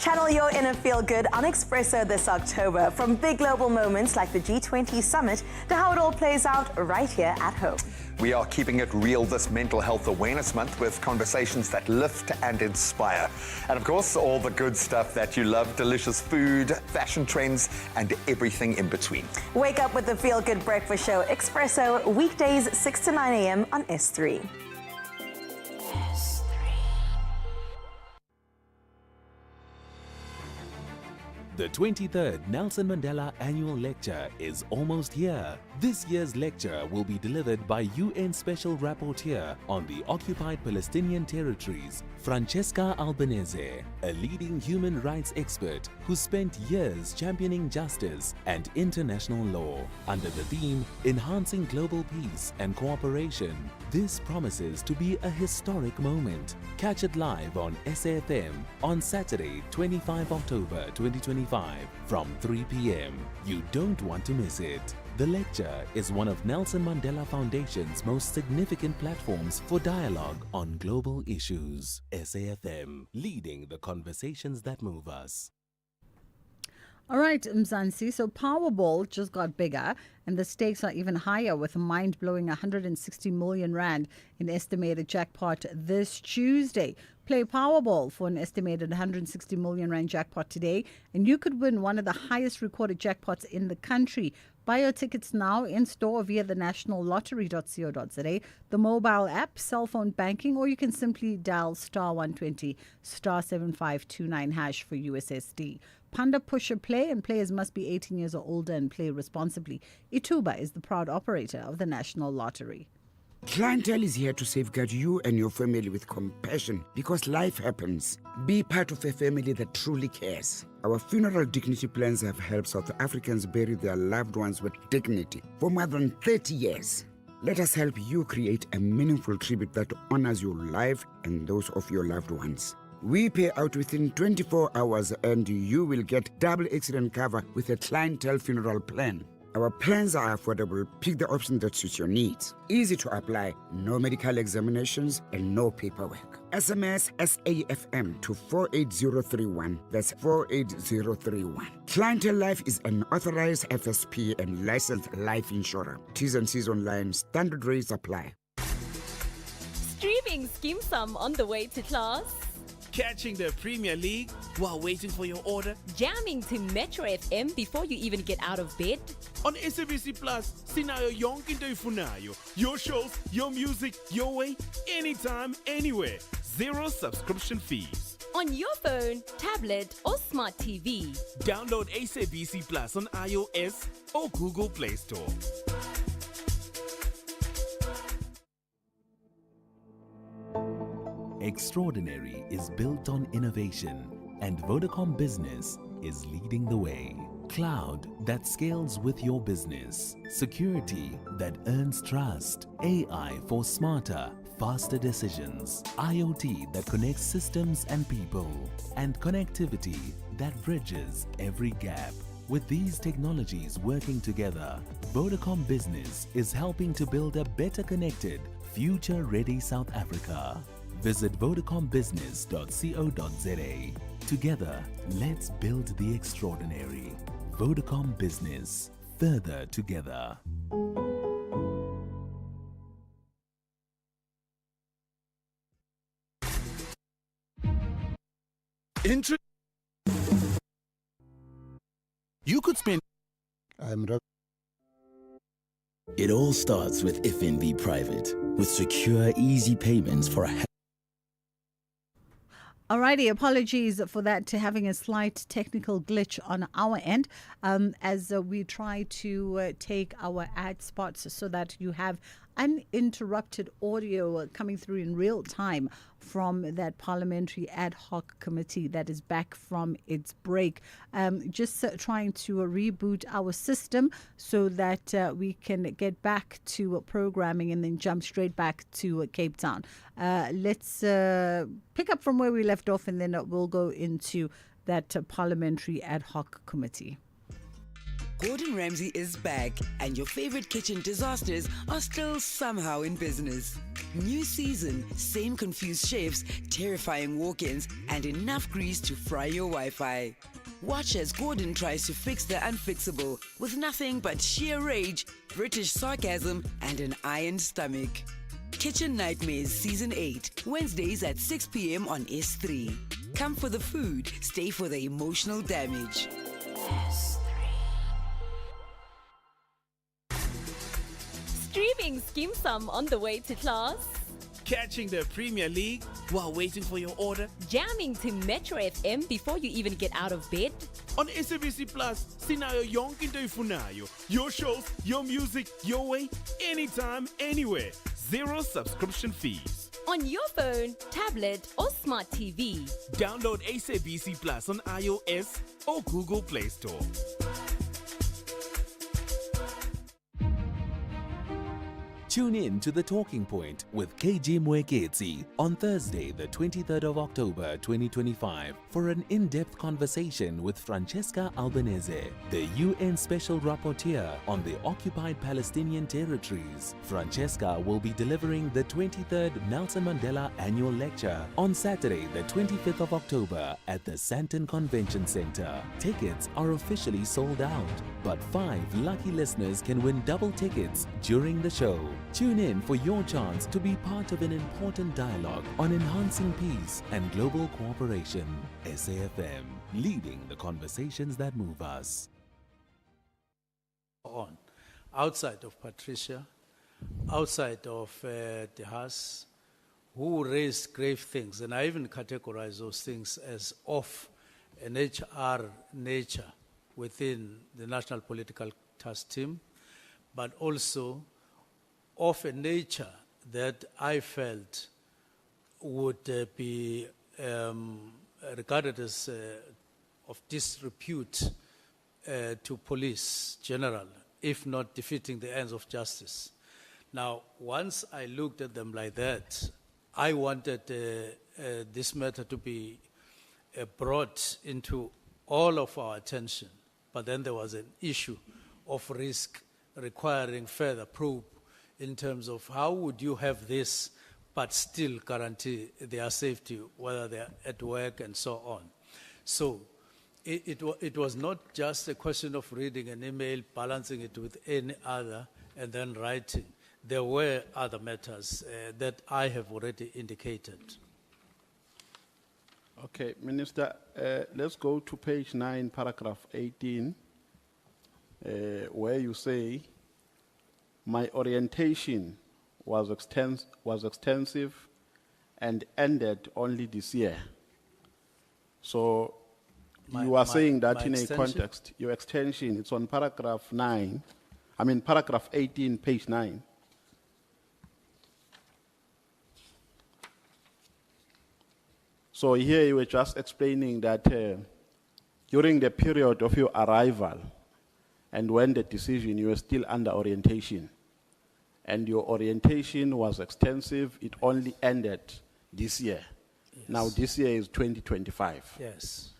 Channel your inner feel-good on Expresso this October, from big global moments like the G20 summit to how it all plays out right here at home. We are keeping it real this Mental Health Awareness Month with conversations that lift and inspire. And of course, all the good stuff that you love, delicious food, fashion trends, and everything in between. Wake up with the Feel Good Breakfast Show, Expresso, weekdays 6 to 9 a.m. on S3. The 23rd Nelson Mandela Annual Lecture is almost here. This year's lecture will be delivered by UN Special Rapporteur on the occupied Palestinian territories, Francesca Albanese, a leading human rights expert who spent years championing justice and international law. Under the theme, Enhancing Global Peace and Cooperation, this promises to be a historic moment. Catch it live on SAFM on Saturday, 25 October 2025 from 3 p.m. You don't want to miss it. The lecture is one of Nelson Mandela Foundation's most significant platforms for dialogue on global issues. SAFM, leading the conversations that move us. All right, Mzansi. So Powerball just got bigger and the stakes are even higher with a mind-blowing 160 million Rand in estimated jackpot this Tuesday. Play Powerball for an estimated 160 million Rand jackpot today and you could win one of the highest recorded jackpots in the country. Buy your tickets now in store via the nationallottery.co.za, the mobile app, cell phone banking, or you can simply dial *120 *7529# for USSD. Panda Pusher Play, and players must be 18 years or older and play responsibly. Ituba is the proud operator of the National Lottery. Clientele is here to safeguard you and your family with compassion because life happens. Be part of a family that truly cares. Our funeral dignity plans have helped South Africans bury their loved ones with dignity for more than 30 years. Let us help you create a meaningful tribute that honors your life and those of your loved ones. We pay out within 24 hours and you will get double accident cover with a Clientele funeral plan. Our plans are affordable. Pick the option that suits your needs. Easy to apply, no medical examinations, and no paperwork. SMS SAFM to 48031. That's 48031. Clientele Life is an authorized FSP and licensed life insurer. T's and C's online. Standard rates apply. Streaming Skim Sum on the way to class. Catching the Premier League while waiting for your order. Jamming to Metro FM before you even get out of bed. On SABC Plus, sinayo yonke into ifunayo. Your shows, your music, your way, anytime, anywhere. Zero subscription fees. On your phone, tablet, or smart TV. Download SABC Plus on iOS or Google Play Store. Extraordinary is built on innovation, and Vodacom Business is leading the way. Cloud that scales with your business. Security that earns trust. AI for smarter, faster decisions. IoT that connects systems and people. And connectivity that bridges every gap. With these technologies working together, Vodacom Business is helping to build a better connected, future-ready South Africa. Visit vodacombusiness.co.za. Together, let's build the extraordinary. Vodacom Business, further together. You could spend. It all starts with FNB Private, with secure, easy payments for a Alrighty, apologies for that, to having a slight technical glitch on our end as we try to take our ad spots so that you have uninterrupted audio coming through in real time from that parliamentary ad hoc committee that is back from its break. Just trying to reboot our system so that we can get back to programming and then jump straight back to Cape Town. Let's pick up from where we left off, and then we'll go into that parliamentary ad hoc committee. Gordon Ramsay is back, and your favorite kitchen disasters are still somehow in business. New season, same confused chefs, terrifying walk-ins, and enough grease to fry your Wi-Fi. Watch as Gordon tries to fix the unfixable with nothing but sheer rage, British sarcasm, and an iron stomach. Kitchen Nightmares Season 8, Wednesdays at 6 p.m. on S3. Come for the food, stay for the emotional damage. Streaming Skim Sum on the way to class. Catching the Premier League while waiting for your order. Jamming to Metro FM before you even get out of bed. On SABC Plus, sinayo yonke into ifunayo. Your shows, your music, your way, anytime, anywhere. Zero subscription fees. On your phone, tablet, or smart TV. Download SABC Plus on iOS or Google Play Store. Tune in to The Talking Point with KG Mwekezi on Thursday, the 23rd of October 2025 for an in-depth conversation with Francesca Albanese, the UN Special Rapporteur on the occupied Palestinian territories. Francesca will be delivering the 23rd Nelson Mandela Annual Lecture on Saturday, the 25th of October at the Sandton Convention Center. Tickets are officially sold out, but 5 lucky listeners can win double tickets during the show. Tune in for your chance to be part of an important dialogue on enhancing peace and global cooperation. SAFM, leading the conversations that move us. On outside of Patricia, outside of the House, who raised grave things, and I even categorize those things as of an HR nature within the National Political Task Team, but also of a nature that I felt would be regarded as of disrepute to police general, if not defeating the ends of justice. Now, once I looked at them like that, I wanted this matter to be brought into all of our attention, but then there was an issue of risk requiring further probe in terms of how would you have this but still guarantee their safety, whether they're at work and so on. So it was not just a question of reading an email, balancing it with any other, and then writing. There were other matters that I have already indicated. Okay, Minister, let's go to page 9, paragraph 18, where you say, my orientation was extensive and ended only this year. So you are saying that in a context, your extension, it's on paragraph 18, page 9. So here you were just explaining that during the period of your arrival and when the decision, you were still under orientation. And your orientation was extensive, it only ended this year. Yes. Now this year is 2025. Yes.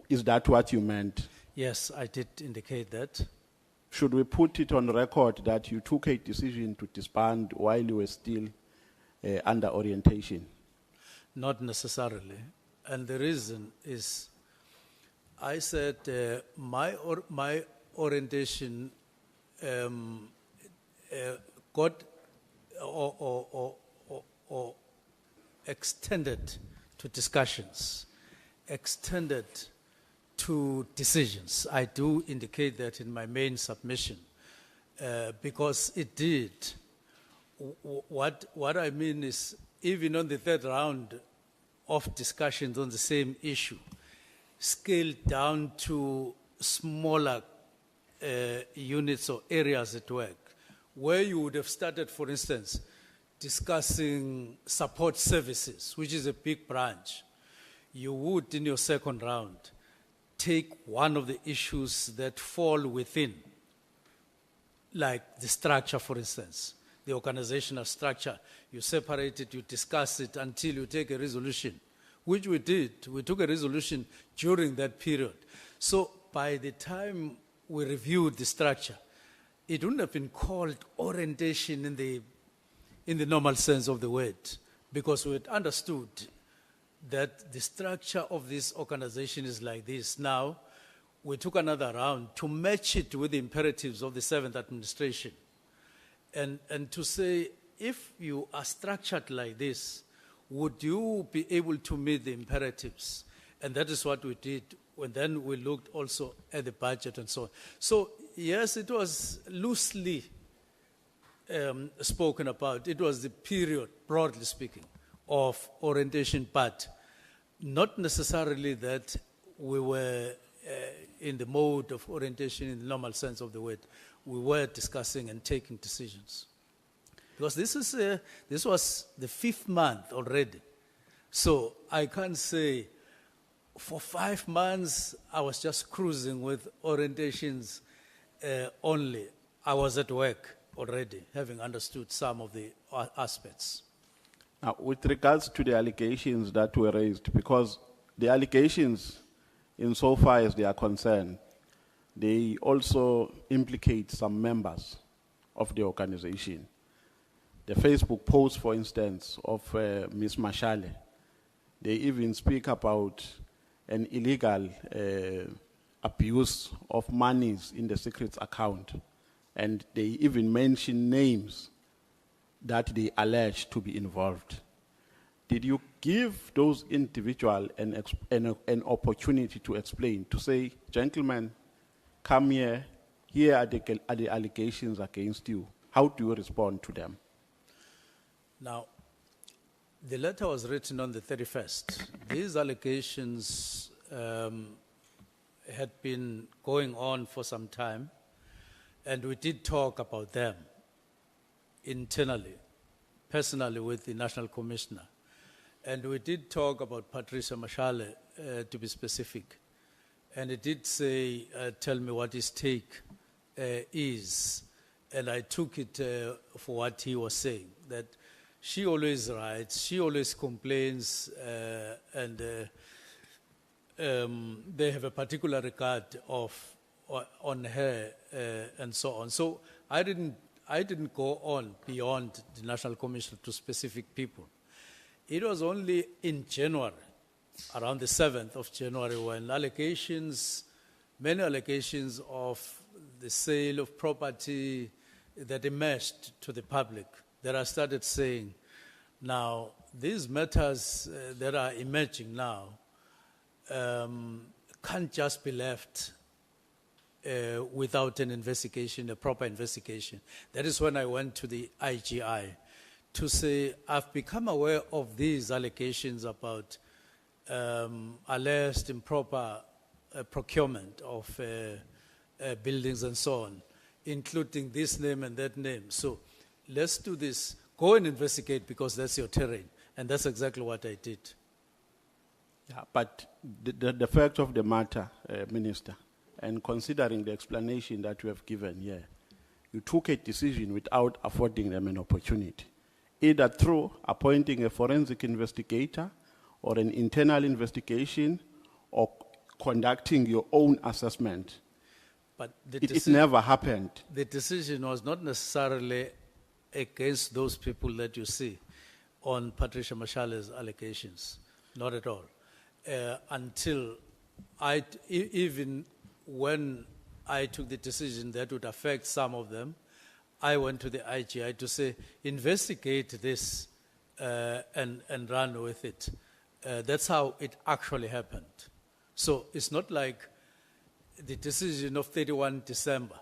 Is that what you meant? Yes, I did indicate that. Should we put it on record that you took a decision to disband while you were still under orientation? Not necessarily. And the reason is, I said my orientation got or extended to discussions, extended to decisions. I do indicate that in my main submission, because it did. What I mean is, even on the third round of discussions on the same issue, scaled down to smaller units or areas at work, where you would have started, for instance, discussing support services, which is a big branch. You would, in your second round, take one of the issues that fall within, like the structure, for instance, the organizational structure. You separate it, you discuss it until you take a resolution, which we did. We took a resolution during that period. So by the time we reviewed the structure, it wouldn't have been called orientation in the normal sense of the word, because we had understood that the structure of this organization is like this. Now, we took another round to match it with the imperatives of the 7th administration. And to say, if you are structured like this, would you be able to meet the imperatives? And that is what we did. And then we looked also at the budget and so on. So, yes, it was loosely spoken about. It was the period, broadly speaking, of orientation, but not necessarily that we were in the mode of orientation in the normal sense of the word. We were discussing and taking decisions. Because this was the 5th month already. So I can't say for 5 months I was just cruising with orientations only. I was at work already, having understood some of the aspects. Now, with regards to the allegations that were raised, because the allegations, insofar as they are concerned, they also implicate some members of the organization. The Facebook post, for instance, of Ms. Mashale, they even speak about an illegal abuse of monies in the secrets account. And they even mention names that they allege to be involved. Did you give those individuals an opportunity to explain, to say, gentlemen, come here are the allegations against you. How do you respond to them? Now, the letter was written on the 31st. These allegations had been going on for some time, and we did talk about them internally, personally with the National Commissioner. And we did talk about Patricia Mashale, to be specific. And he did say, tell me what his take is. And I took it for what he was saying, that she always writes, she always complains, and they have a particular regard of on her and so on. So I didn't go on beyond the National Commission to specific people. It was only in January, around the 7th of January, when many allegations of the sale of property that emerged to the public, that I started saying, now, these matters that are emerging now can't just be left without an investigation, a proper investigation. That is when I went to the IGI to say, I've become aware of these allegations about alleged improper procurement of buildings and so on, including this name and that name. So let's do this. Go and investigate because that's your terrain. And that's exactly what I did. Yeah, but the fact of the matter, Minister, and considering the explanation that you have given here, you took a decision without affording them an opportunity, either through appointing a forensic investigator or an internal investigation or conducting your own assessment. But it never happened. The decision was not necessarily against those people that you see on Patricia Mashale's allegations, not at all. Until even when I took the decision that would affect some of them, I went to the IGI to say, investigate this and run with it. That's how it actually happened. So it's not like the decision of 31 December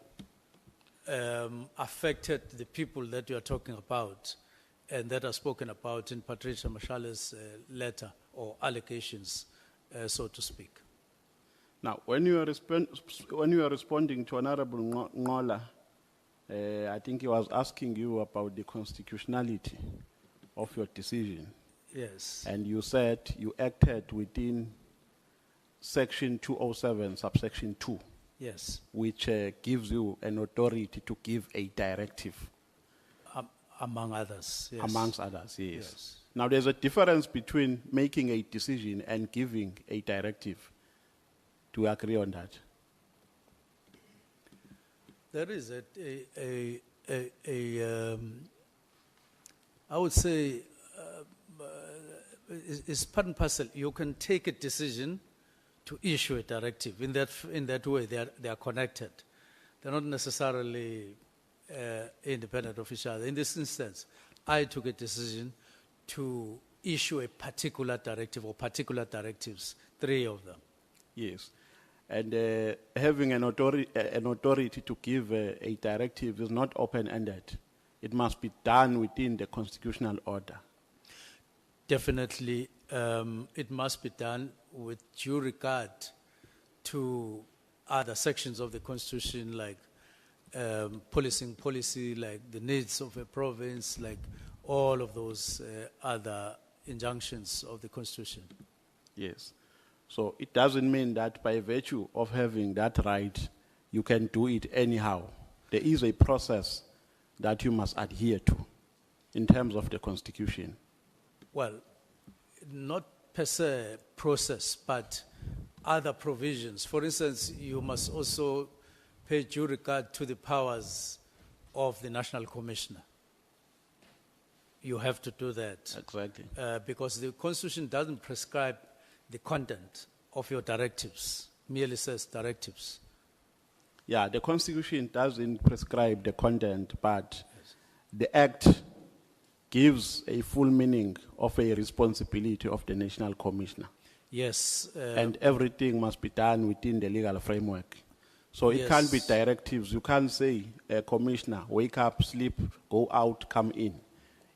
affected the people that you are talking about and that are spoken about in Patricia Mashale's letter or allegations, so to speak. Now, when you are responding to Honorable Ngola, I think he was asking you about the constitutionality of your decision. Yes. And you said you acted within Section 207, subsection 2. Yes. Which gives you an authority to give a directive. Among others, yes. Amongst others, yes. Now, there's a difference between making a decision and giving a directive. Do you agree on that? There is I would say, it's part and parcel. You can take a decision to issue a directive. In that way, they are connected. They're not necessarily independent of each other. In this instance, I took a decision to issue a particular directive or particular directives, 3 of them. Yes. And having an authority to give a directive is not open-ended. It must be done within the constitutional order. Definitely, it must be done with due regard to other sections of the Constitution, like policing policy, like the needs of a province, like all of those other injunctions of the Constitution. Yes. So it doesn't mean that by virtue of having that right, you can do it anyhow. There is a process that you must adhere to in terms of the Constitution. Well, not per se process, but other provisions. For instance, you must also pay due regard to the powers of the National Commissioner. You have to do that. Exactly. Because the Constitution doesn't prescribe the content of your directives, merely says directives. Yeah, the Constitution doesn't prescribe the content, but the Act gives a full meaning of a responsibility of the National Commissioner. Yes. And everything must be done within the legal framework. So it can't be directives. You can't say, Commissioner, wake up, sleep, go out, come in.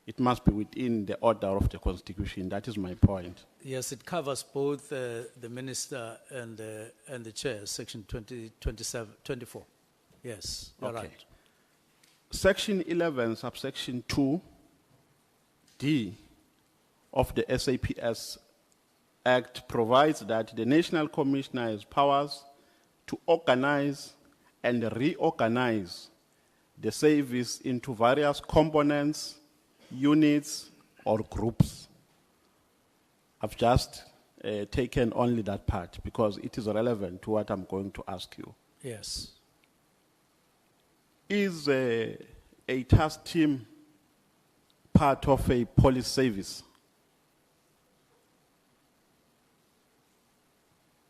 It must be within the order of the Constitution. That is my point. Yes, it covers both the Minister and the Chair, Section 24. Yes, you're right. Section 11, subsection 2D of the SAPS Act provides that the National Commissioner has powers to organize and reorganize the service into various components, units, or groups. I've just taken only that part because it is relevant to what I'm going to ask you. Yes. Is a task team part of a police service?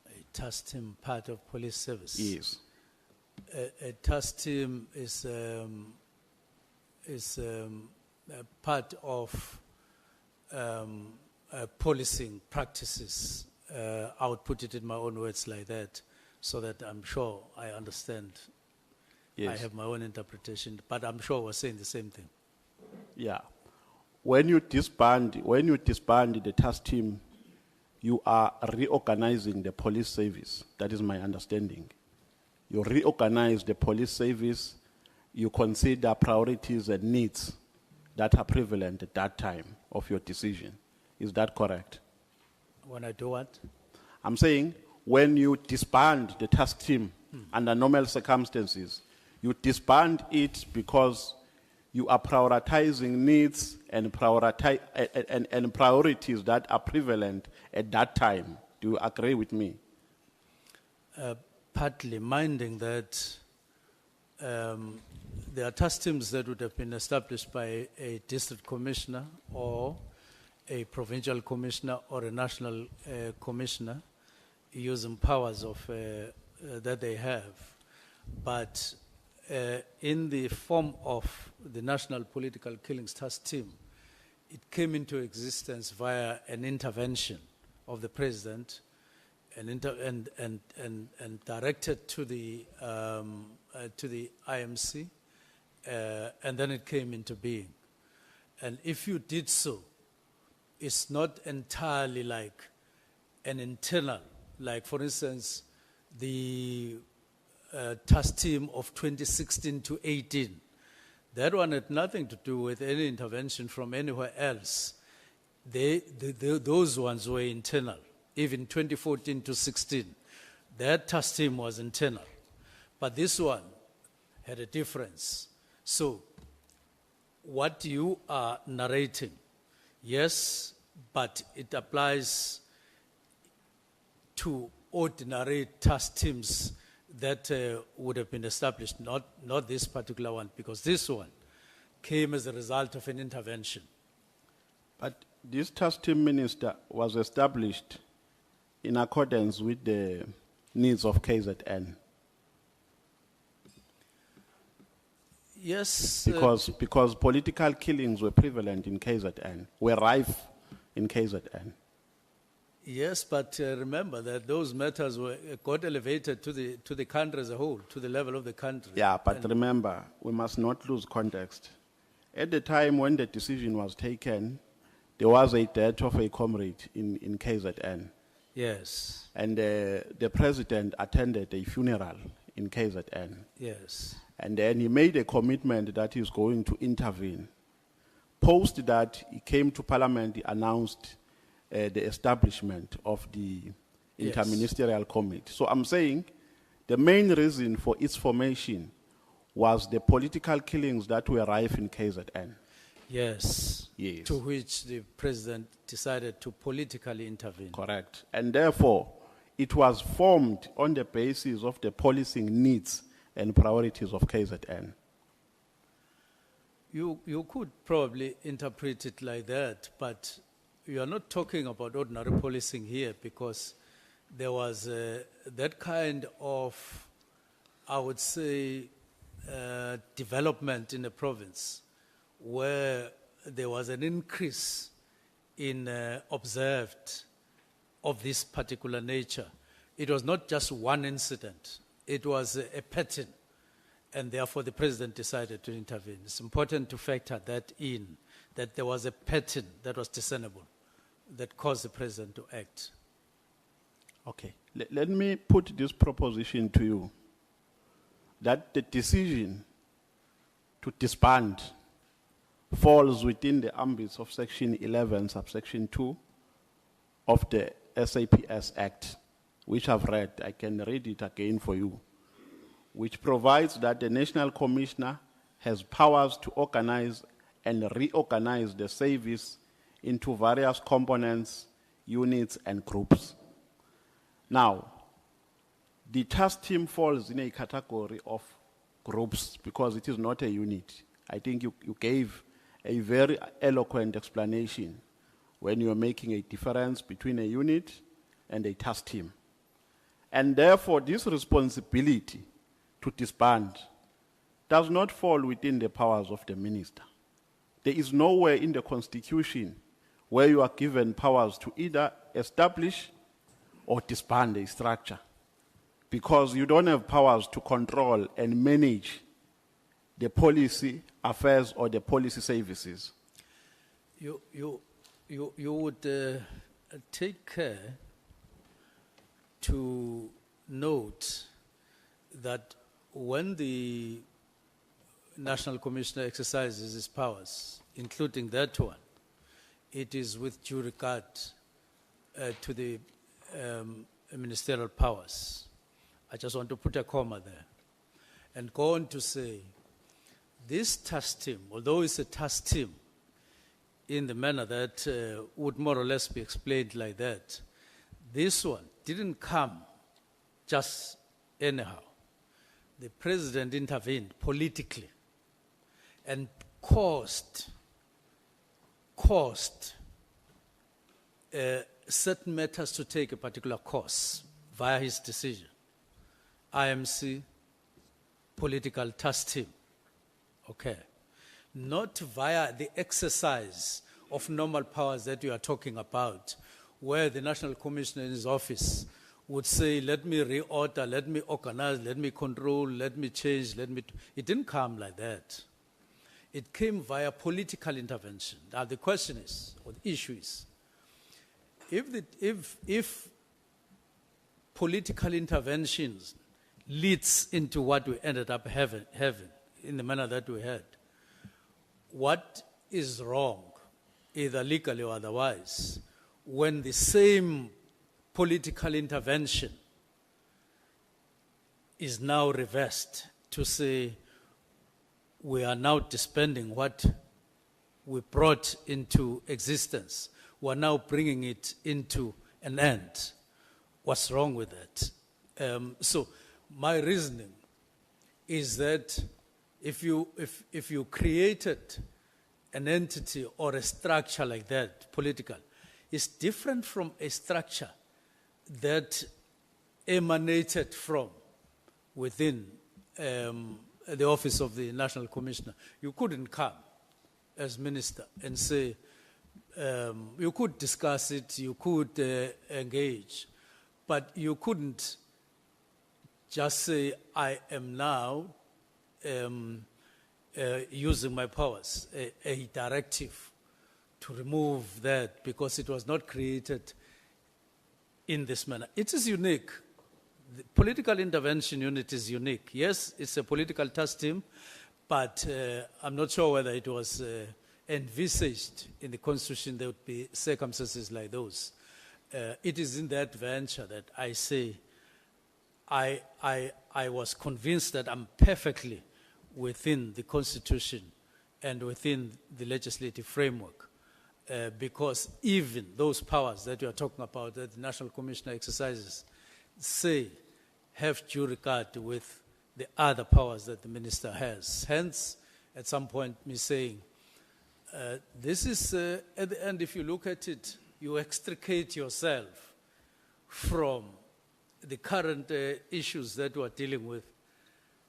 A task team part of police service? Yes. A task team is a part of policing practices. I would put it in my own words like that, so that I'm sure I understand. Yes. I have my own interpretation, but I'm sure we're saying the same thing. Yeah. When you disband the task team, you are reorganizing the police service. That is my understanding. You reorganize the police service, you consider priorities and needs that are prevalent at that time of your decision. Is that correct? When I do what? I'm saying when you disband the task team under normal circumstances, you disband it because you are prioritizing needs and priorities that are prevalent at that time. Do you agree with me? Partly minding that there are task teams that would have been established by a district commissioner or a provincial commissioner or a national commissioner using powers of that they have. But in the form of the National Political Killings Task Team, it came into existence via an intervention of the president and directed to the IMC, and then it came into being. And if you did so, it's not entirely like an internal, like for instance, the task team of 2016 to 18. That one had nothing to do with any intervention from anywhere else. Those ones were internal. Even 2014 to 16, that task team was internal. But this one had a difference. So what you are narrating, yes, but it applies to ordinary task teams that would have been established, not this particular one, because this one came as a result of an intervention. But this task team, Minister, was established in accordance with the needs of KZN. Yes. Because political killings were prevalent in KZN, were rife in KZN. Yes, but remember that those matters got elevated to the country as a whole, to the level of the country. Yeah, but remember, we must not lose context. At the time when the decision was taken, there was a death of a comrade in KZN. Yes. And the president attended a funeral in KZN. Yes. And then he made a commitment that he's going to intervene. Post that, he came to Parliament, he announced the establishment of the interministerial committee. So I'm saying the main reason for its formation was the political killings that were rife in KZN. Yes. Yes. To which the president decided to politically intervene. Correct. And therefore, it was formed on the basis of the policing needs and priorities of KZN. You could probably interpret it like that, but you are not talking about ordinary policing here, because there was that kind of, I would say, development in the province where there was an increase in observed of this particular nature. It was not just one incident, it was a pattern, and therefore the president decided to intervene. It's important to factor that in, that there was a pattern that was discernible that caused the president to act. Okay, let me put this proposition to you, that the decision to disband falls within the ambits of Section 11, subsection 2 of the SAPS Act, which I've read. I can read it again for you, which provides that the National Commissioner has powers to organize and reorganize the service into various components, units, and groups. Now, The task team falls in a category of groups because it is not a unit. I think you gave a very eloquent explanation when you are making a difference between a unit and a task team. And therefore, this responsibility to disband does not fall within the powers of the minister. There is nowhere in the Constitution where you are given powers to either establish or disband a structure, because you don't have powers to control and manage the policy affairs or the policy services. You would take care to note that when the National Commissioner exercises his powers, including that one, it is with due regard to the ministerial powers. I just want to put a comma there and go on to say this task team, although it's a task team in the manner that would more or less be explained like that, this one didn't come just anyhow. The president intervened politically and caused certain matters to take a particular course via his decision. IMC, political task team, okay. Not via the exercise of normal powers that you are talking about, where the National Commissioner in his office would say, let me reorder, let me organize, let me control, let me change, It didn't come like that. It came via political intervention. Now the question is, or the issue is, if political interventions leads into what we ended up having in the manner that we had, what is wrong, either legally or otherwise, when the same political intervention is now reversed to say we are now disbanding what we brought into existence, we are now bringing it into an end? What's wrong with that? So my reasoning is that if you created an entity or a structure like that, political, it's different from a structure that emanated from within the office of the National Commissioner. You couldn't come as minister and say, you could discuss it, you could engage, but you couldn't just say, I am now using my powers, a directive to remove that because it was not created in this manner. It is unique. The political intervention unit is unique. Yes, it's a political task team, but I'm not sure whether it was envisaged in the Constitution there would be circumstances like those. It is in that venture that I say I was convinced that I'm perfectly within the Constitution and within the legislative framework, because even those powers that you are talking about that the National Commissioner exercises have due regard with the other powers that the minister has. Hence, at some point, me saying, this is, at the end, if you look at it, you extricate yourself from the current issues that we are dealing with.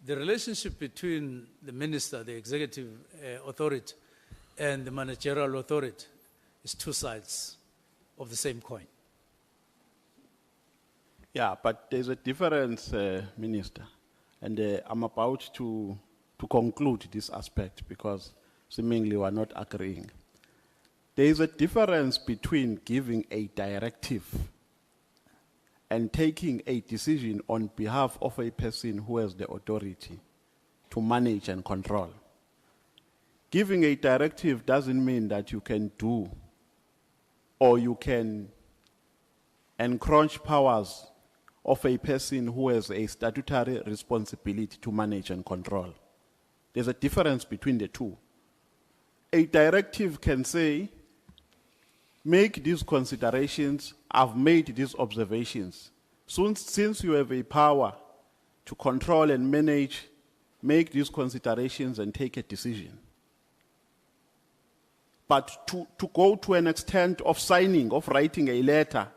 The relationship between the minister, the executive authority, and the managerial authority is two sides of the same coin. Yeah, but there's a difference, Minister, and I'm about to conclude this aspect because seemingly we're not agreeing. There is a difference between giving a directive and taking a decision on behalf of a person who has the authority to manage and control. Giving a directive doesn't mean that you can do or you can encroach powers of a person who has a statutory responsibility to manage and control. There's a difference between the two. A directive can say, make these considerations, I've made these observations, Since you have a power to control and manage, make these considerations and take a decision. But to go to an extent of signing, of writing a letter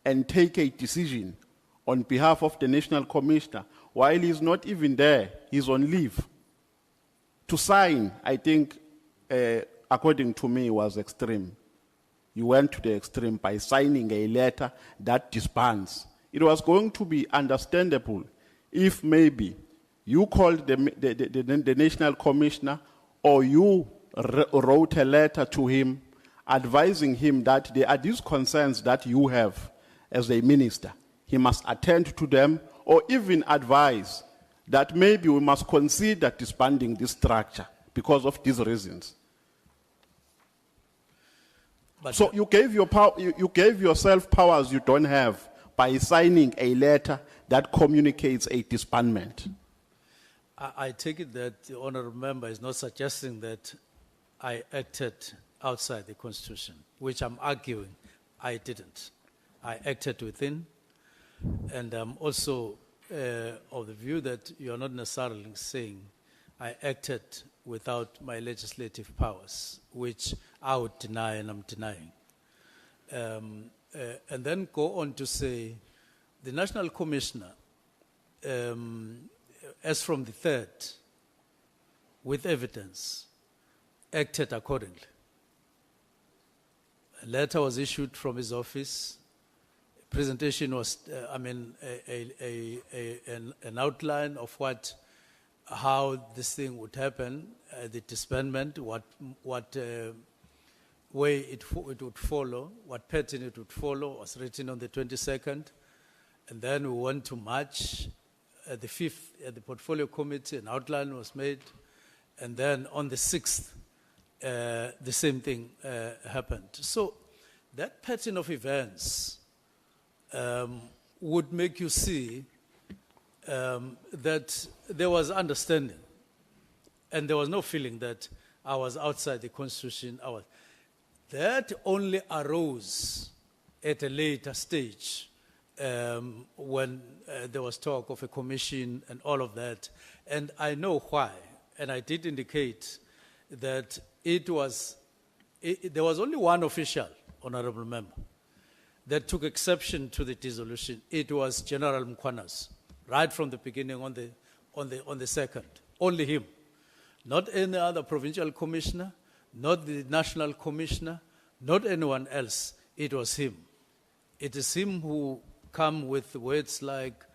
and take a decision on behalf of the National Commissioner, while he's not even there, he's on leave. To sign, I think, according to me, was extreme. You went to the extreme by signing a letter that disbands. It was going to be understandable if maybe you called the National Commissioner or you wrote a letter to him advising him that there are these concerns that you have as a minister. He must attend to them, or even advise that maybe we must consider disbanding this structure because of these reasons. But so you gave you gave yourself powers you don't have by signing a letter that communicates a disbandment. I take it that the honourable member is not suggesting that I acted outside the Constitution, which I'm arguing I didn't. I acted within, and I'm also of the view that you're not necessarily saying I acted without my legislative powers, which I would deny and I'm denying. And then go on to say the National Commissioner, as from the 3rd, with evidence, acted accordingly. A letter was issued from his office. Presentation was, an outline of how this thing would happen, the disbandment, what way it would follow, what pattern it would follow was written on the 22nd. And then we went to March. At the 5th, at the portfolio committee, an outline was made. And then on the 6th, the same thing happened. So that pattern of events would make you see that there was understanding. And there was no feeling that I was outside the Constitution. That only arose at a later stage when there was talk of a commission and all of that. And I know why. And I did indicate that there was only one official, honorable member, that took exception to the dissolution. It was General Mkhwana's, right from the beginning on the 2nd. Only him. Not any other provincial commissioner, not the national commissioner, not anyone else. It was him. It is him who come with words like,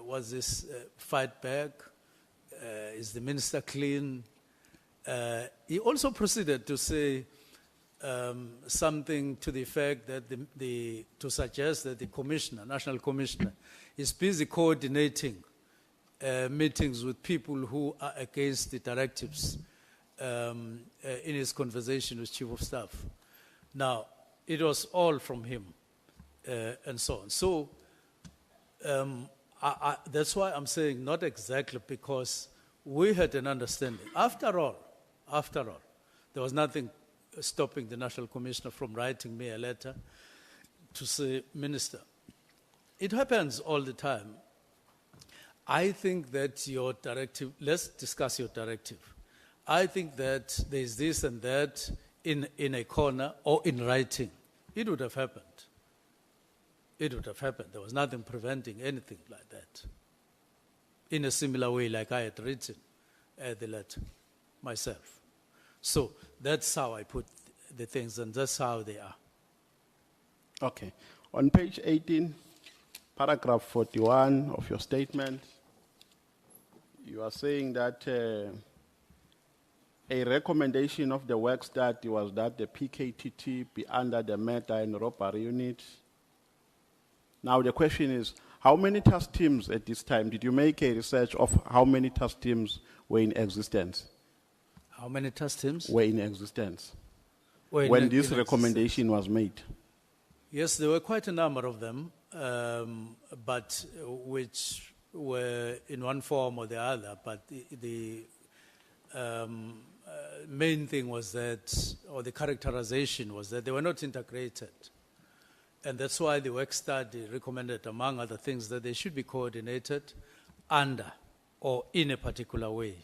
was this fight back? Is the minister clean? He also proceeded to say something to the effect that to suggest that the commissioner, national commissioner, is busy coordinating meetings with people who are against the directives in his conversation with Chief of Staff. Now, it was all from him and so on. So that's why I'm saying not exactly, because we had an understanding. After all, there was nothing stopping the National Commissioner from writing me a letter to say, Minister, it happens all the time. I think that your directive, let's discuss your directive. I think that there's this and that in a corner or in writing. It would have happened. It would have happened. There was nothing preventing anything like that. In a similar way like I had written the letter myself. So that's how I put the things, and that's how they are. Okay. On page 18, paragraph 41 of your statement, you are saying that a recommendation of the work study was that the PKTT be under the murder and robbery unit. Now the question is, how many task teams at this time? Did you make a research of how many task teams were in existence? How many task teams? Were in existence when this recommendation was made? Yes, there were quite a number of them, but which were in one form or the other. But the main thing was that, or the characterization was that they were not integrated. And that's why the work study recommended, among other things, that they should be coordinated under or in a particular way.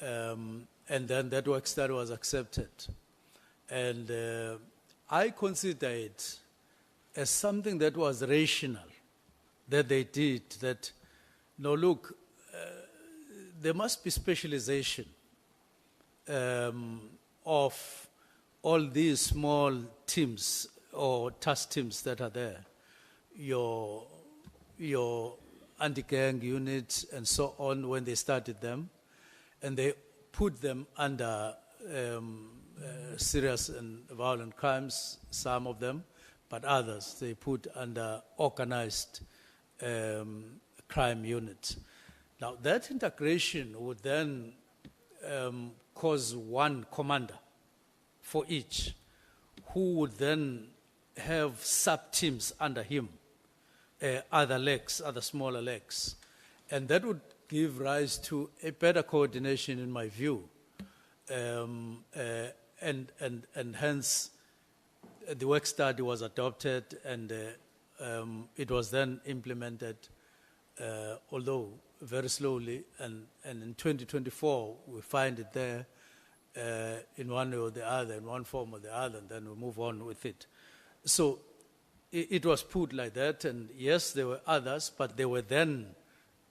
And then that work study was accepted. And I consider it as something that was rational, that they did, that, no, look, there must be specialization of all these small teams or task teams that are there, your anti-gang units and so on, when they started them, and they put them under serious and violent crimes, some of them, but others they put under organized crime units. Now that integration would then cause one commander for each, who would then have sub-teams under him, other smaller legs. And that would give rise to a better coordination, in my view. And hence, the work study was adopted, and it was then implemented, although very slowly. And in 2024, we find it there in one way or the other, in one form or the other, and then we move on with it. So it was put like that, and yes, there were others, but they were then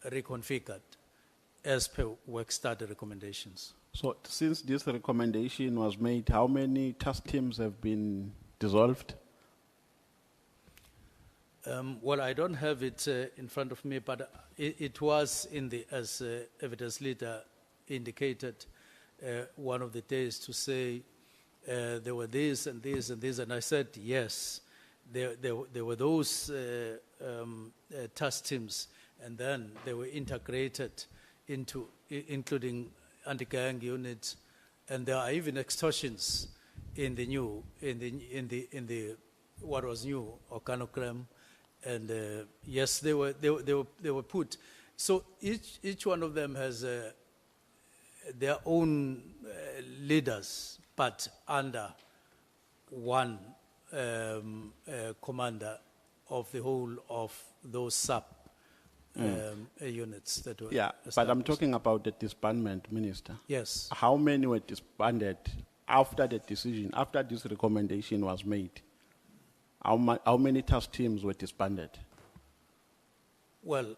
reconfigured as per work study recommendations. So since this recommendation was made, how many task teams have been dissolved? Well, I don't have it in front of me, but it was in the, as evidence leader indicated, one of the days to say there were this and this and this, and I said yes, there were those task teams, and then they were integrated into, including anti-gang units, and there are even extortions in the new, in the what was new organogram, and yes, they were put. So each one of them has their own leaders, but under one commander of the whole of those sub units that were but I'm talking about the disbandment, Minister. Yes. How many were disbanded after the decision, after this recommendation was made? How many task teams were disbanded? Well,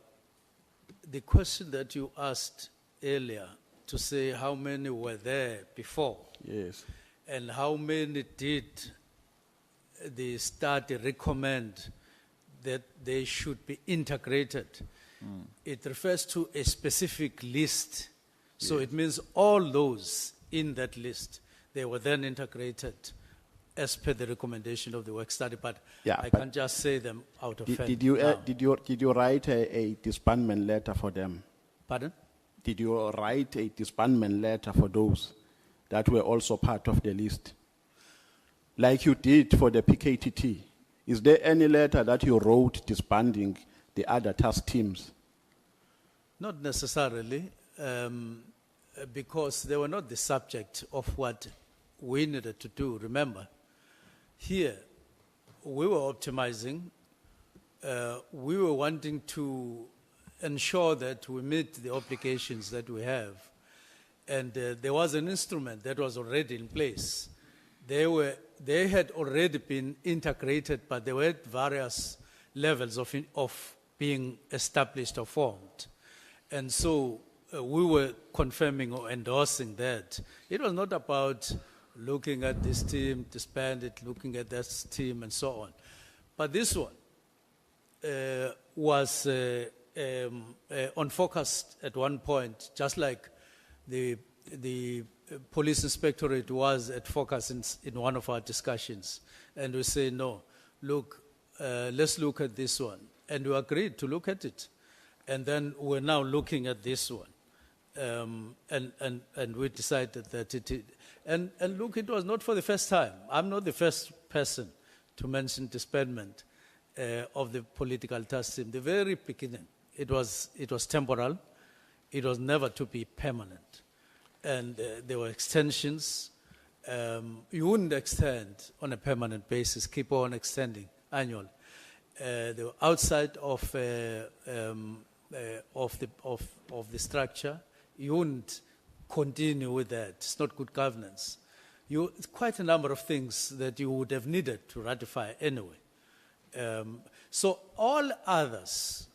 the question that you asked earlier, to say how many were there before, yes, and how many did the study recommend that they should be integrated, it refers to a specific list. So it means all those in that list, they were then integrated as per the recommendation of the work study, but I can't just say them out of hand. Did you write a disbandment letter for them? Pardon? Did you write a disbandment letter for those that were also part of the list? Like you did for the PKTT. Is there any letter that you wrote disbanding the other task teams? Not necessarily, because they were not the subject of what we needed to do. Remember, here we were optimizing, we were wanting to ensure that we meet the obligations that we have. And there was an instrument that was already in place. They had already been integrated, but there were various levels of being established or formed. And so we were confirming or endorsing that. It was not about looking at this team, disband it, looking at this team, and so on. But this one was on focus at one point, just like the police inspectorate was at focus in one of our discussions. And we say, no, look, let's look at this one. And we agreed to look at it. And then we're now looking at this one. And we decided that it, and look, it was not for the first time. I'm not the first person to mention disbandment of the political task team. The very beginning, it was temporal. It was never to be permanent. And there were extensions. You wouldn't extend on a permanent basis, keep on extending annually. They were outside of the structure. You wouldn't continue with that. It's not good governance. Quite a number of things that you would have needed to ratify anyway. So all others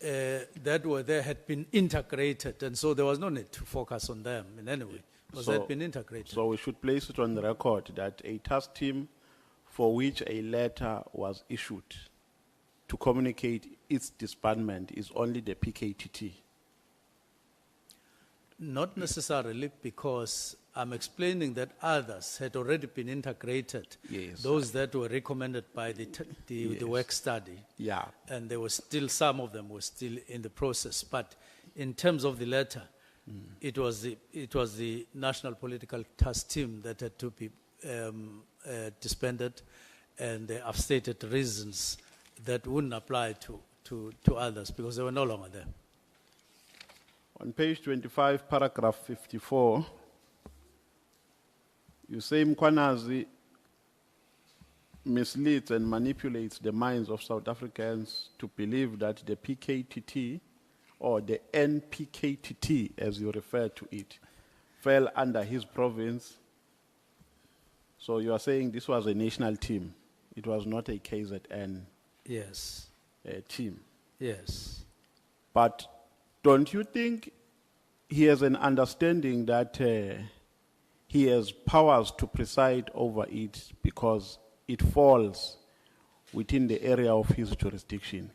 that were there had been integrated, and so there was no need to focus on them in any way, because they had been integrated. So we should place it on the record that a task team for which a letter was issued to communicate its disbandment is only the PKTT. Not necessarily, because I'm explaining that others had already been integrated. Yes. Those that were recommended by the work study. Yeah. And there were still, some of them were still in the process. But in terms of the letter, it was the National Political Task Team that had to be disbanded, and they have stated reasons that wouldn't apply to others because they were no longer there. On page 25, paragraph 54, you say Mkwanazi misleads and manipulates the minds of South Africans to believe that the PKTT, or the NPKTT as you refer to it, fell under his province. So you are saying this was a national team. It was not a KZN team. Yes. But don't you think he has an understanding that he has powers to preside over it because it falls within the area of his jurisdiction?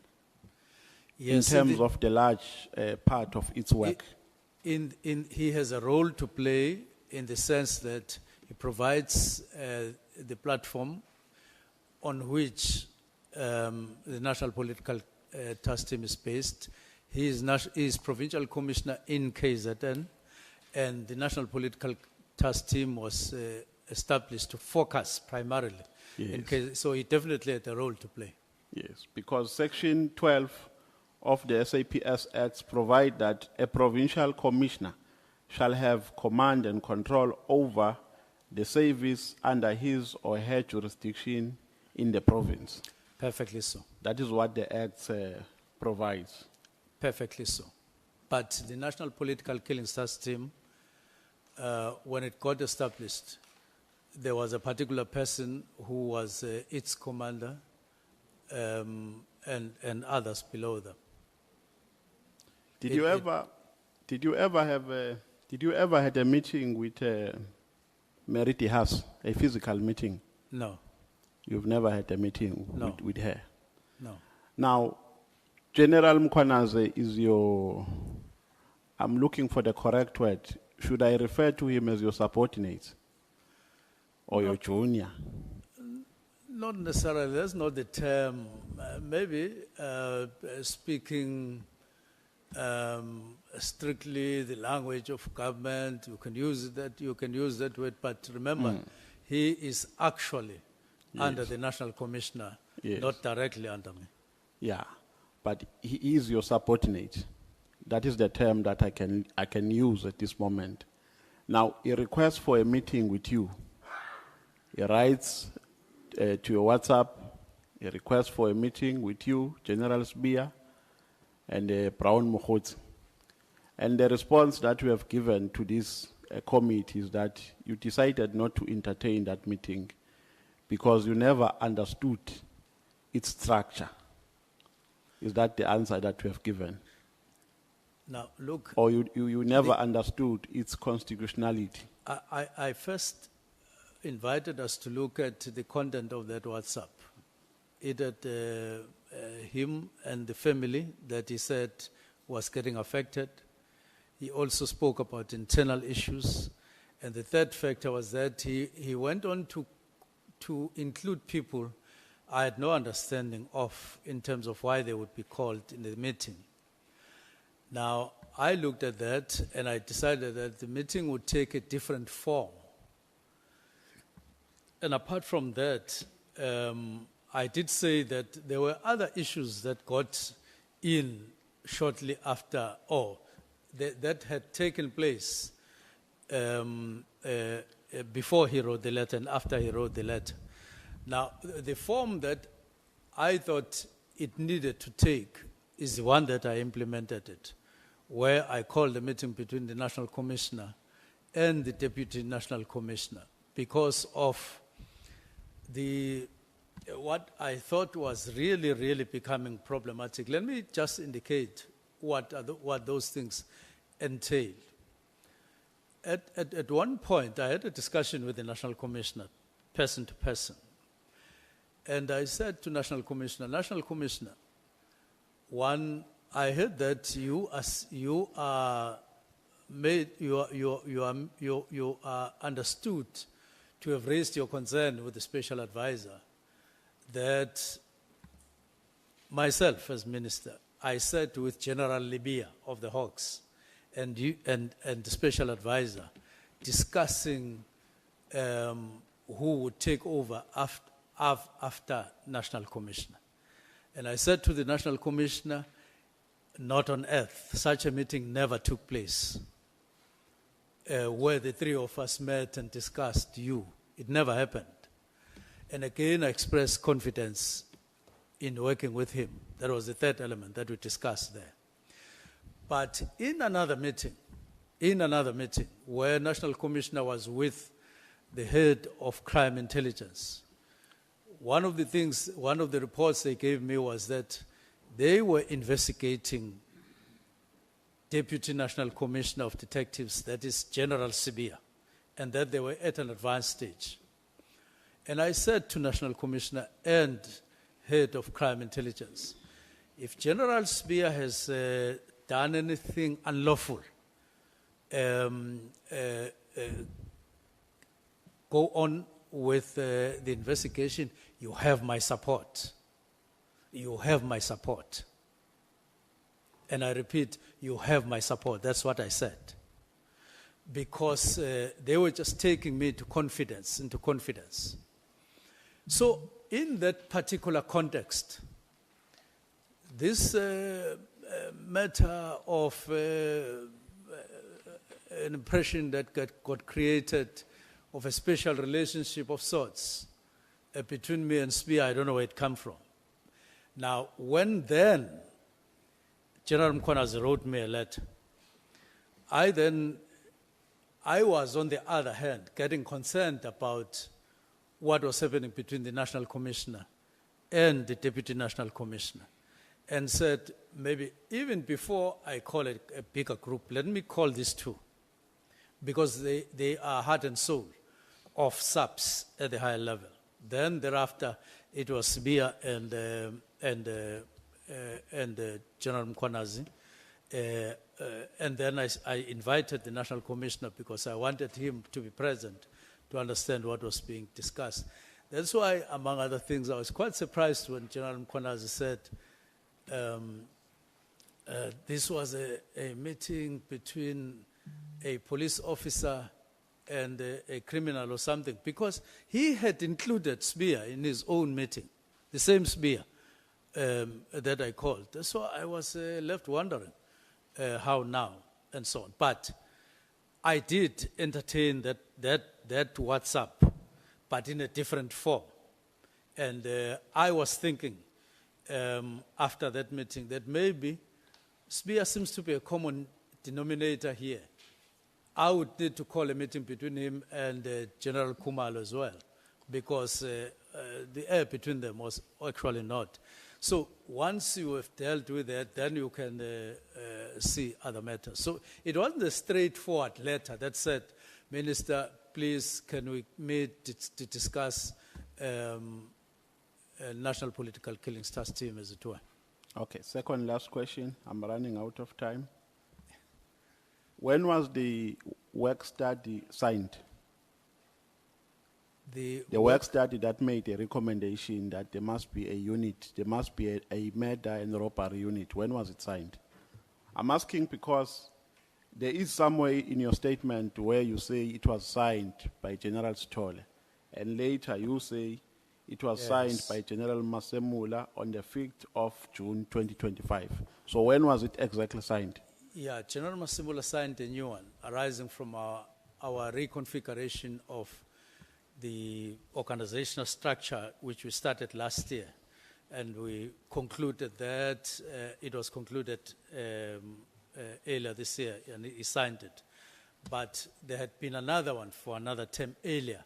Yes, in terms of the large part of its work. He has a role to play in the sense that he provides the platform on which the National Political Task Team is based. He is provincial commissioner in KZN, and the National Political Task Team was established to focus primarily. Yes. So he definitely had a role to play. Yes, because Section 12 of the SAPS Acts provide that a provincial commissioner shall have command and control over the service under his or her jurisdiction in the province. Perfectly so. That is what the Act provides. Perfectly so. But the National Political Killing Task Team, when it got established, there was a particular person who was its commander, and others below them. Did you ever had a meeting with Meriti Haas, a physical meeting? No. You've never had a meeting with her? No. Now, General Mkwanazi is your, I'm looking for the correct word. Should I refer to him as your subordinate or your junior? Not necessarily. That's not the term. Maybe speaking strictly the language of government, you can use that. You can use that word. But remember, he is actually under the National Commissioner, not directly under me. Yeah, but he is your subordinate. That is the term that I can use at this moment. Now, he requests for a meeting with you. He writes to your WhatsApp, a request for a meeting with you, General Sbia, and Brown Mokhotsi. And the response that we have given to this committee is that you decided not to entertain that meeting because you never understood its structure. Is that the answer that we have given? Now, look. Or you never understood its constitutionality? I first invited us to look at the content of that WhatsApp. It had him and the family that he said was getting affected. He also spoke about internal issues. And the third factor was that he went on to include people I had no understanding of in terms of why they would be called in the meeting. Now, I looked at that and I decided that the meeting would take a different form. And apart from that, I did say that there were other issues that got in shortly after, that had taken place before he wrote the letter and after he wrote the letter. Now, the form that I thought it needed to take is the one that I implemented it, where I called a meeting between the National Commissioner and the Deputy National Commissioner because of what I thought was really, really becoming problematic. Let me just indicate what those things entail. At one point, I had a discussion with the National Commissioner, person to person. And I said to National Commissioner, one, I heard that you are understood to have raised your concern with the special advisor that myself as minister, I sat with General Libya of the Hawks and the special advisor discussing who would take over after National Commissioner. And I said to the National Commissioner, not on earth, such a meeting never took place where the three of us met and discussed you. It never happened. And again, I expressed confidence in working with him. That was the third element that we discussed there. But in another meeting where National Commissioner was with the head of crime intelligence, one of the reports they gave me was that they were investigating Deputy National Commissioner of Detectives, that is General Sibia, and that they were at an advanced stage. And I said to National Commissioner and head of crime intelligence, if General Sibia has done anything unlawful, go on with the investigation. You have my support. You have my support. And I repeat, you have my support. That's what I said. Because they were just taking me into confidence. So in that particular context, this matter of an impression that got created of a special relationship of sorts between me and Spear, I don't know where it came from. Now, when then General Mkhonazi wrote me a letter, I was on the other hand getting concerned about what was happening between the National Commissioner and the Deputy National Commissioner, and said, maybe even before I call it a bigger group, let me call these two, because they are heart and soul of SAPS at the higher level. Then thereafter, it was Sibia and General Mkhonazi. And then I invited the National Commissioner because I wanted him to be present to understand what was being discussed. That's why, among other things, I was quite surprised when General Mkhonazi said this was a meeting between a police officer and a criminal or something, because he had included Spear in his own meeting, the same Spear that I called. So I was left wondering how now and so on. But I did entertain that WhatsApp, but in a different form. And I was thinking after that meeting that maybe Spear seems to be a common denominator here. I would need to call a meeting between him and General Khumalo as well, because the air between them was actually not. So once you have dealt with that, then you can see other matters. So it wasn't a straightforward letter that said, Minister, please can we meet to discuss a National Political Killings Task Team, as it were. Okay, second last question. I'm running out of time. When was the work study signed? The work study that made a recommendation that there must be a unit, there must be a murder and robbery unit. When was it signed? I'm asking because there is somewhere in your statement where you say it was signed by General Stolle, and later you say it was signed by General Masemula on the 5th of June 2025. So when was it exactly signed? Yeah, General Masemula signed a new one arising from our reconfiguration of the organizational structure, which we started last year, And we concluded that, it was concluded earlier this year, and he signed it. But there had been another one for another term earlier,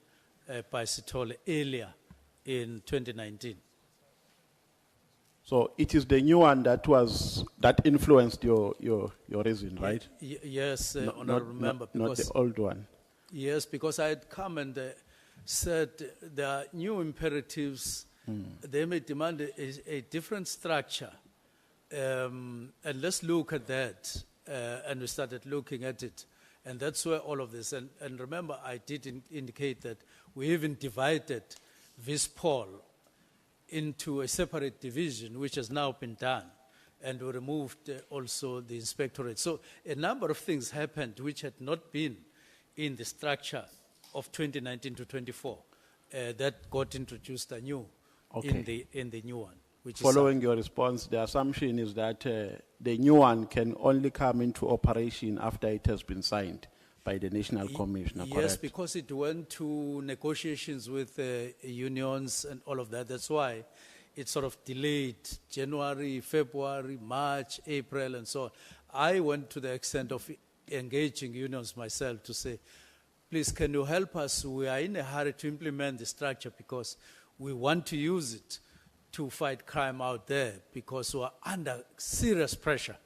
by Sithole earlier in 2019. So it is the new one that influenced your reason, right? Yes, No- Honorable Member. not the old one. Yes, because I had come and said there are new imperatives. They may demand a different structure. And let's look at that. And we started looking at it. And that's where all of this, and remember, I did indicate that we even divided Vispol into a separate division, which has now been done. And we removed also the inspectorate. So a number of things happened which had not been in the structure of 2019 to 24 that got introduced anew in the new one. Which Following your response, the assumption is that the new one can only come into operation after it has been signed by the National Commissioner, Yes, correct? because it went to negotiations with unions and all of that. That's why it sort of delayed January, February, March, April, and so on. I went to the extent of engaging unions myself to say, please, can you help us? We are in a hurry to implement the structure because we want to use it to fight crime out there because we are under serious pressure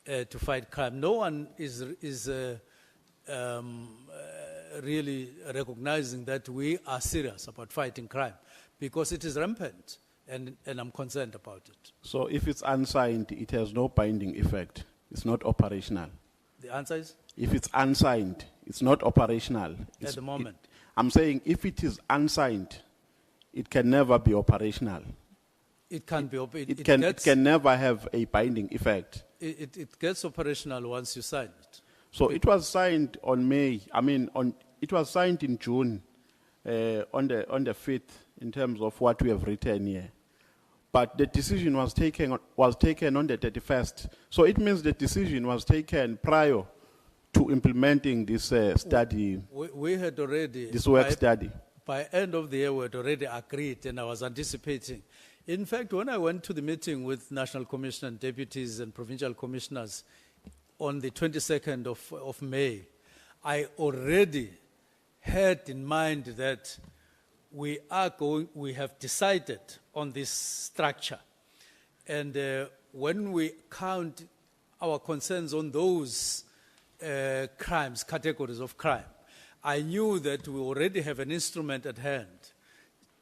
to fight crime. No one is really recognizing that we are serious about fighting crime because it is rampant, and I'm concerned about it. So if it's unsigned, it has no binding effect. It's not operational. The answer is? If it's unsigned, it's not operational. At the moment. I'm saying if it is unsigned, it can never be operational. It can be. It can never have a binding effect. It gets operational once you sign it. So it was signed on May. It was signed in June, on the 5th, in terms of what we have written here. But the decision was taken on the 31st. So it means the decision was taken prior to implementing this study. We had already This work study. By end of the year, we had already agreed, and I was anticipating. In fact, when I went to the meeting with National Commissioner and deputies and provincial commissioners on the 22nd of May, I already had in mind that we have decided on this structure. And when we count our concerns on those crimes, categories of crime, I knew that we already have an instrument at hand,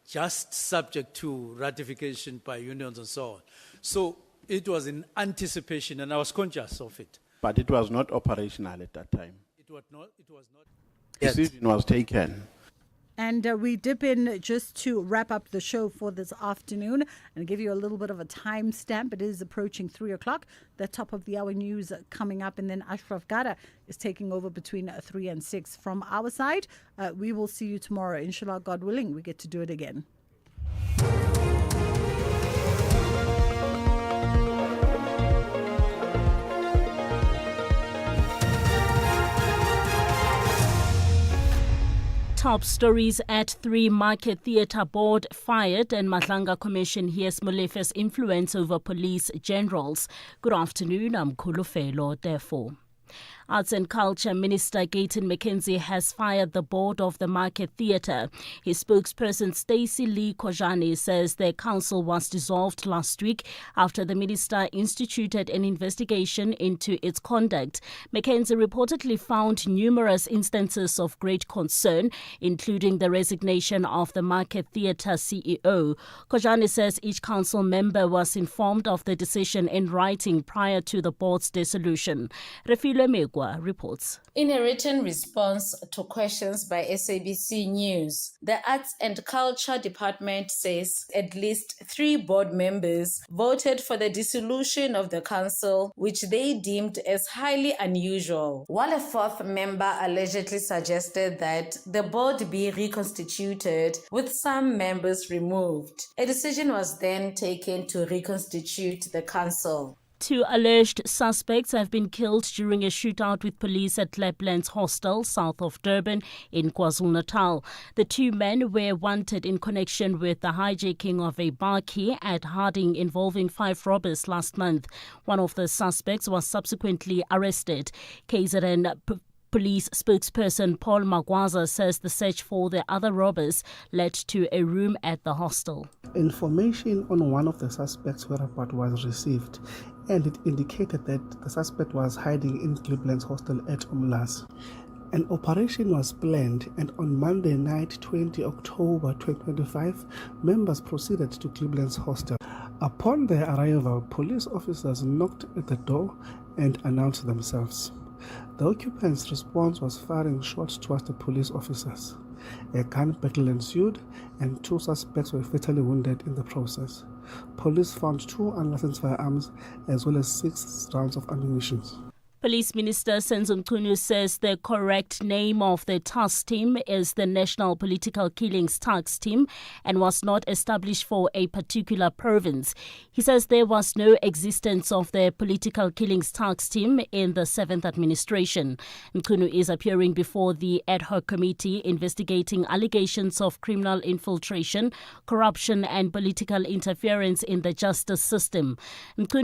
just subject to ratification by unions and so on. So it was in anticipation, and I was conscious of it. But it was not operational at that time. It was not Decision was taken. And we dip in just to wrap up the show for this afternoon and give you a little bit of a timestamp. It is approaching 3 o'clock. The top of the hour news coming up, and then Ashraf Gada is taking over between 3 and 6 from our side. We will see you tomorrow. Inshallah, God willing, we get to do it again. Top stories at 3. Market Theatre Board fired and Matlanga Commission hears Molefe's influence over police generals. Good afternoon, I'm Kulufelo, therefore. Arts and Culture Minister Gayton McKenzie has fired the board of the Market Theatre. His spokesperson Stacey Lee Kojani says their council was dissolved last week after the minister instituted an investigation into its conduct. McKenzie reportedly found numerous instances of great concern, including the resignation of the Market Theatre CEO. Kojani says each council member was informed of the decision in writing prior to the board's dissolution. Refilwe Megwa reports. In a written response to questions by SABC News, the Arts and Culture Department says at least 3 board members voted for the dissolution of the council, which they deemed as highly unusual, while a 4th member allegedly suggested that the board be reconstituted with some members removed. A decision was then taken to reconstitute the council. Two alleged suspects have been killed during a shootout with police at Laplands Hostel, south of Durban, in KwaZulu-Natal. The two men were wanted in connection with the hijacking of a bar key at Harding involving 5 robbers last month. One of the suspects was subsequently arrested. KZN Police spokesperson Paul Magwaza says the search for the other robbers led to a room at the hostel. Information on one of the suspects' whereabouts was received, and it indicated that the suspect was hiding in Cleveland's hostel at Umlas. An operation was planned, and on Monday night, 20 October 2025, members proceeded to Cleveland's hostel. Upon their arrival, police officers knocked at the door and announced themselves. The occupants' response was firing shots towards the police officers. A gun battle ensued, and 2 suspects were fatally wounded in the process. Police found 2 unlicensed firearms as well as 6 rounds of ammunition. Police Minister Senzo Mchunu says the correct name of the task team is the National Political Killings Task Team and was not established for a particular province. He says there was no existence of the Political Killings Task Team in the 7th administration. Mchunu is appearing before the ad hoc committee investigating allegations of criminal infiltration, corruption and political interference in the justice system. Mchunu